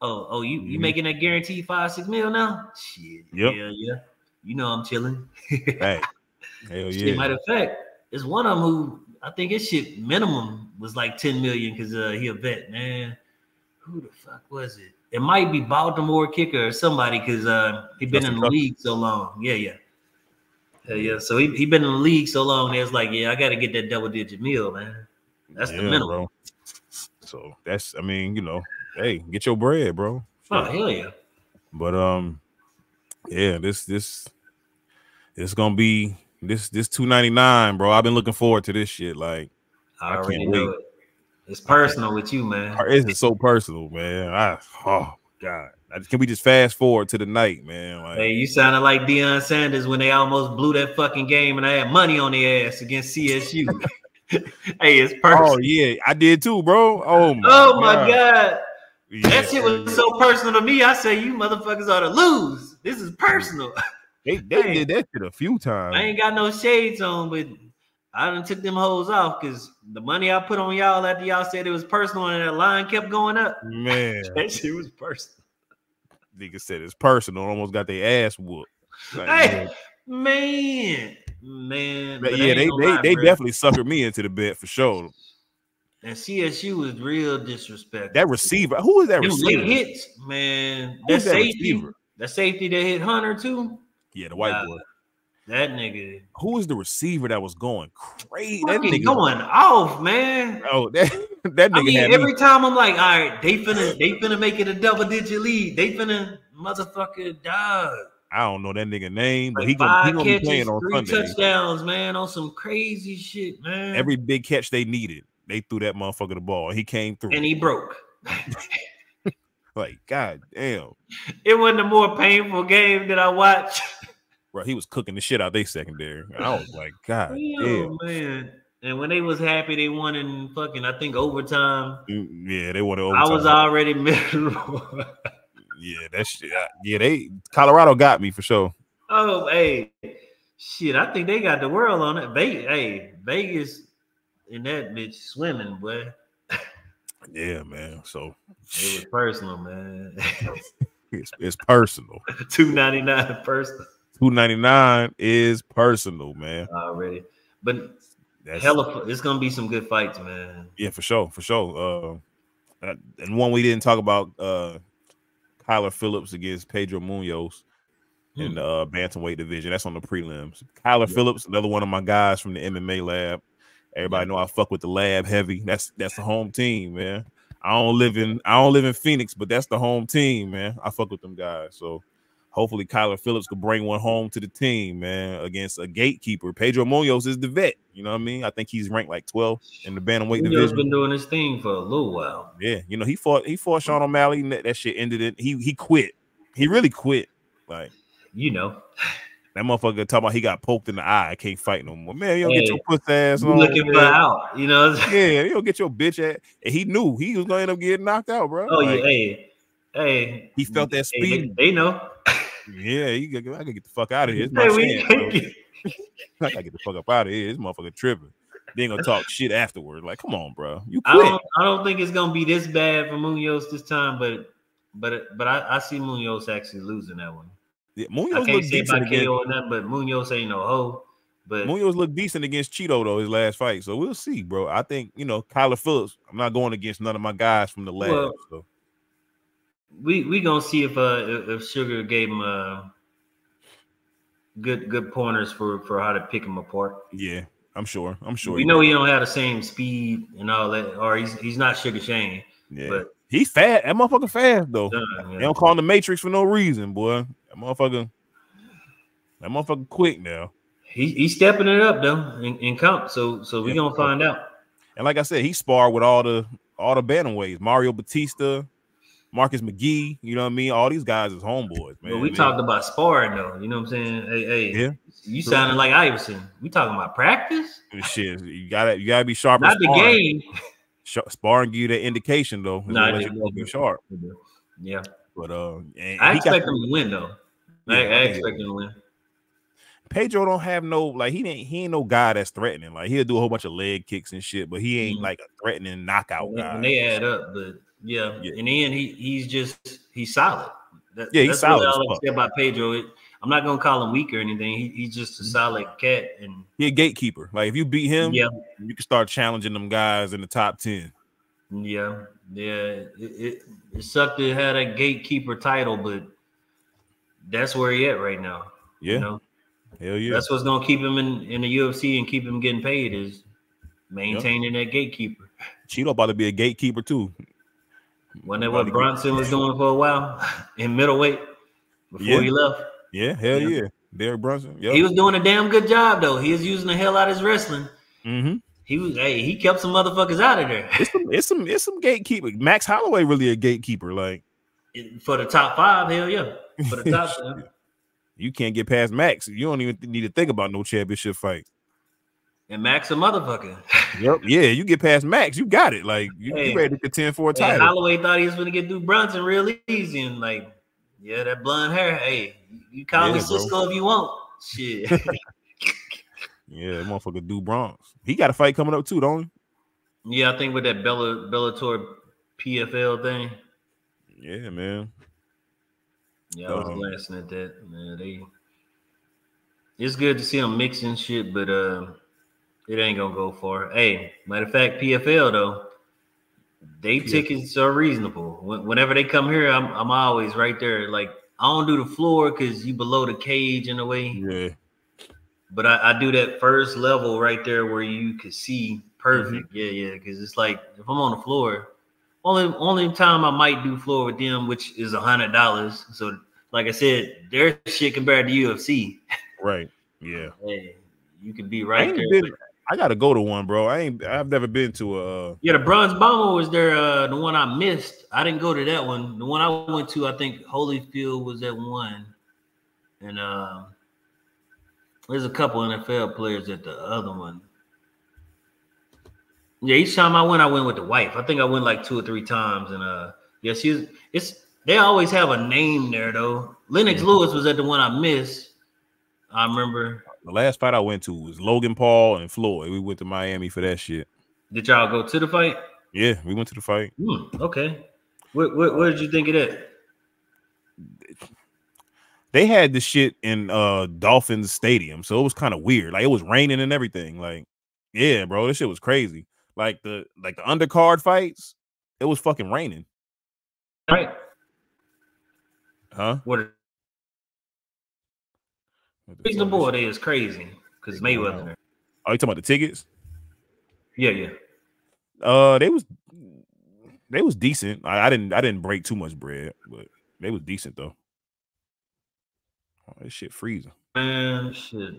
Oh, you making that guaranteed $5-6 million now? Shit. Yep. Yeah. You know I'm chilling. Hey. Hell yeah. Matter of fact, it's one of them who I think his shit minimum was like 10 million because he a vet, man. Who the fuck was it? It might be Baltimore kicker or somebody because he been in the league so long. Yeah. So he been in the league so long. It's like, I got to get that double-digit meal, man. That's the minimum. Bro. So that's, I mean, hey, get your bread, bro. Oh hell yeah. But yeah, this gonna be. This 299, bro. I've been looking forward to this shit. Like, I can't wait. It's personal with you, man. It's so personal, man. Oh God. Can we just fast forward to the night, man? Like, hey, you sounded like Deion Sanders when they almost blew that fucking game and I had money on their ass against CSU. Hey, it's personal. Oh yeah, I did too, bro. Oh my God. Yeah. That shit was so personal to me. I say, you motherfuckers ought to lose. This is personal. They did that shit a few times. I ain't got no shades on, but I done took them hoes off because the money I put on y'all after y'all said it was personal and that line kept going up. Man, that shit was personal. Nigga said it's personal. Almost got their ass whooped. Like, hey, man. But yeah, they definitely suckered me into the bed for sure. And CSU was real disrespectful. That receiver, who is that receiver? Late hits, man. That safety, receiver? That safety that hit Hunter too. Yeah, the white boy. That nigga. Who was the receiver that was going crazy? That Fucking nigga going off, man. Oh, that I nigga mean, had me. every time I'm like, all right, they finna make it a double-digit lead. They finna motherfucker dog. I don't know that nigga name, but Like he gonna be playing catches, on 3 Sunday. touchdowns, man, on some crazy shit, man. Every big catch they needed, they threw that motherfucker the ball. He came through. And he broke. Like, god damn. It wasn't a more painful game that I watched. Bro, he was cooking the shit out they secondary. I was like, god damn. Man. And when they was happy they won in fucking, I think, overtime. Yeah, they won overtime. I was already miserable. Yeah, that shit. Yeah, Colorado got me for sure. Oh, hey. Shit, I think they got the world on it. Vegas in that bitch swimming, boy. Yeah, man. So it was personal, man. it's personal. $2.99 personal. $2.99 is personal, man. Already. But it's gonna be some good fights, man. Yeah, for sure. And one we didn't talk about, Kyler Phillips against Pedro Munoz in the bantamweight division. That's on the prelims. Kyler Phillips, another one of my guys from the MMA lab. Everybody know I fuck with the lab heavy. That's the home team, man. I don't live in Phoenix, but that's the home team, man. I fuck with them guys. So hopefully Kyler Phillips could bring one home to the team, man, against a gatekeeper. Pedro Munoz is the vet. You know what I mean? I think he's ranked like 12 in the bantamweight division. He's been doing his thing for a little while. Yeah, you know, he fought Sean O'Malley. That shit ended it. He quit. He really quit. Like, you know, that motherfucker talking about he got poked in the eye. I can't fight no more. Man, you don't get your puss ass on. Looking for out, you know? Yeah, you don't get your bitch ass. And he knew he was gonna end up getting knocked out, bro. Oh, like, yeah, hey. He felt that speed. They know. Yeah, I gotta get the fuck out of here. It's my chance, I gotta get the fuck up out of here. This motherfucker tripping. They ain't gonna talk shit afterward. Like, come on, bro. You quit. I don't think it's gonna be this bad for Munoz this time, but I see Munoz actually losing that one. Yeah, Munoz I can't say about KO or nothing, but Munoz ain't no hoe. But Munoz looked decent against Cheeto though his last fight, so we'll see, bro. I think Kyler Phillips. I'm not going against none of my guys from the lab. Well, so we gonna see if Sugar gave him good pointers for how to pick him apart. Yeah, I'm sure. We know he don't have the same speed and all that, or he's not Sugar Shane. Yeah, but he's fast. That motherfucker fast though. They don't call him the Matrix for no reason, boy. That motherfucker quick now. He's stepping it up though in comp. So we gonna find out. And like I said, he sparred with all the bantamweights. Mario Batista, Marcus McGee, you know what I mean? All these guys is homeboys, man. But we talked about sparring though. You know what I'm saying? Hey, yeah. You sounding like Iverson. We talking about practice? Shit, you gotta be sharp. Not the game. Sparring give you that indication though. Nah, you be sharp. Yeah. But I expect him to win though. I expect him to win. Pedro don't have no, like, he ain't no guy that's threatening. Like, he'll do a whole bunch of leg kicks and shit, but he ain't like a threatening knockout guy. When they add up, but yeah. In the end, he's solid. He's solid. That's all I say about Pedro. I'm not gonna call him weak or anything. He's just a solid cat, and he's a gatekeeper. Like, if you beat him, you can start challenging them guys in the top 10. Yeah. It sucked to have that gatekeeper title, but that's where he at right now. Yeah. You know? Hell yeah. That's what's gonna keep him in the UFC and keep him getting paid is maintaining that gatekeeper. Cheeto about to be a gatekeeper too. Wasn't that what Bronson was doing for a while in middleweight before he left? Yeah, hell yeah. Derek Brunson. He was doing a damn good job though. He was using the hell out of his wrestling. Mm-hmm. He kept some motherfuckers out of there. It's some gatekeeper. Max Holloway really a gatekeeper, like for the top 5. Hell yeah, for the top 5. You can't get past Max. You don't even need to think about no championship fight. And Max a motherfucker. Yep. Yeah, you get past Max, you got it. Like you ready to contend for a title. Holloway thought he was going to get through Brunson real easy, and like, yeah, that blonde hair. Hey, you call me Cisco if you want. Shit. Yeah, that motherfucker do Bronx. He got a fight coming up too, don't he? Yeah, I think with that Bellator PFL thing. Yeah, man. Yeah, I was glancing at that. Man, it's good to see them mixing shit, but it ain't gonna go far. Hey, matter of fact, PFL though, they tickets are reasonable. Whenever they come here, I'm always right there. Like, I don't do the floor because you below the cage in a way. Yeah. But I do that first level right there where you could see perfect. Yeah. Because it's like if I'm on the floor, only time I might do floor with them, which is $100. So like I said, their shit compared to UFC. Right. Yeah. Hey, you can be I right ain't there. been. I gotta go to one, bro. I've never been to a. Yeah, the Bronze Bomber was there. The one I missed. I didn't go to that one. The one I went to, I think Holyfield was at one, and there's a couple NFL players at the other one. Yeah, each time I went with the wife. I think I went like 2 or 3 times, and yeah, they always have a name there though. Lennox Lewis was at the one I missed. I remember. The last fight I went to was Logan Paul and Floyd. We went to Miami for that shit. Did y'all go to the fight? Yeah, we went to the fight. Okay. What did you think of that? They had the shit in Dolphins Stadium, so it was kind of weird. Like it was raining and everything. Like, yeah, bro, this shit was crazy. Like the undercard fights, it was fucking raining. Right. Huh? What reasonable it is crazy because Mayweather there. Oh, you talking about the tickets? Yeah. They was decent. I didn't break too much bread, but they was decent though. Oh, this shit freezing. Man, shit.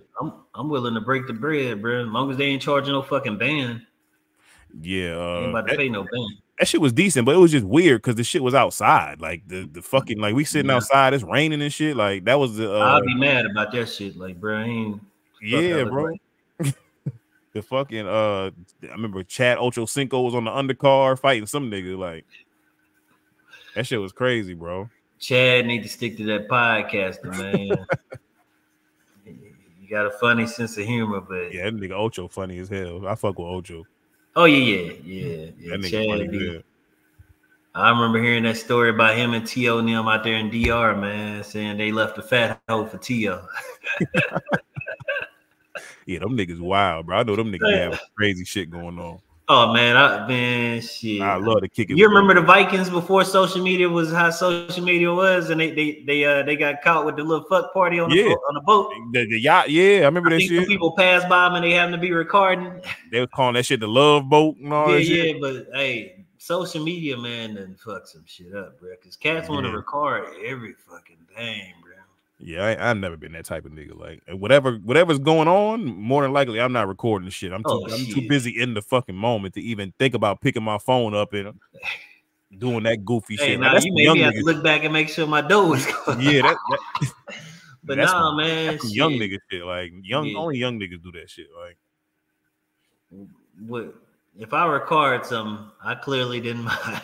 I'm willing to break the bread, bro. As long as they ain't charging no fucking band. Yeah, ain't about to pay no band. That shit was decent, but it was just weird because the shit was outside. Like the fucking like we sitting outside, it's raining and shit. Like that was the. I'd be mad about that shit. Like, bro, I ain't. Yeah, bro. Like. The fucking I remember Chad Ochocinco was on the undercard fighting some nigga. Like that shit was crazy, bro. Chad need to stick to that podcasting, man. You got a funny sense of humor, but yeah, that nigga Ocho funny as hell. I fuck with Ocho. Oh yeah. That nigga Chad funny. I remember hearing that story about him and T.O. and them out there in DR, man, saying they left a fat hole for T.O. Yeah, them niggas wild, bro. I know them niggas have crazy shit going on. Oh man, shit. I love to kick it. You remember the Vikings before social media was how social media was, and they got caught with the little fuck party on the boat. The yacht, yeah, I remember that shit. Some people passed by them and they happened to be recording. They was calling that shit the love boat and all that shit. Yeah, but hey, social media, man, done fuck some shit up, bro. Because cats want to record every fucking thing, bro. Yeah, I've never been that type of nigga. Like whatever's going on, more than likely I'm not recording the shit. I'm too busy in the fucking moment to even think about picking my phone up and doing that goofy shit. Now you maybe have to look back and make sure my dough is going. Yeah, but nah, man, that's young nigga shit. Like only young niggas do that shit. Like, what if I record something? I clearly didn't mind.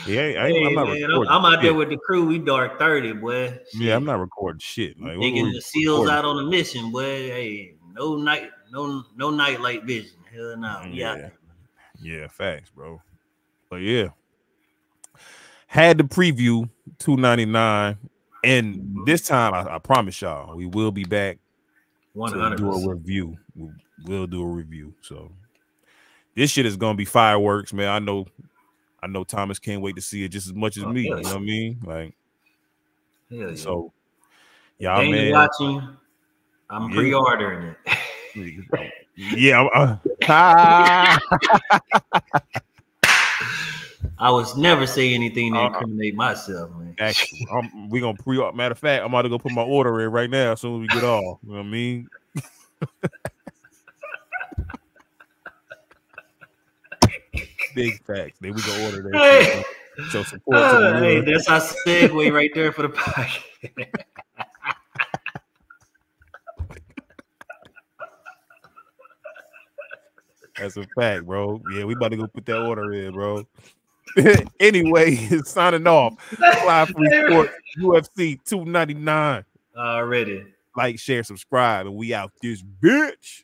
Yeah, I'm not recording. I'm out there with the crew. We dark 30, boy. Shit. Yeah, I'm not recording shit. Like, taking the SEALs out on a mission, boy. Hey, no nightlight vision. Hell no. Yeah, facts, bro. But yeah, had to preview 299, and this time I promise y'all we will be back 100%. to do a review. We'll do a review. So this shit is gonna be fireworks, man. I know Thomas can't wait to see it just as much as me. You know what I mean? Like, so y'all, man. Watching, I'm pre-ordering it. Yeah. I was never say anything to incriminate myself, man. Actually, we gonna pre-order. Matter of fact, I'm about to go put my order in right now as soon as we get off. You know what I mean? Big facts. Then we go order that. Show support. Hey, that's our segue right there for the podcast. That's a fact, bro. Yeah, we about to go put that order in, bro. Anyway, signing off. Live report UFC 299. Already. Like, share, subscribe, and we out this bitch.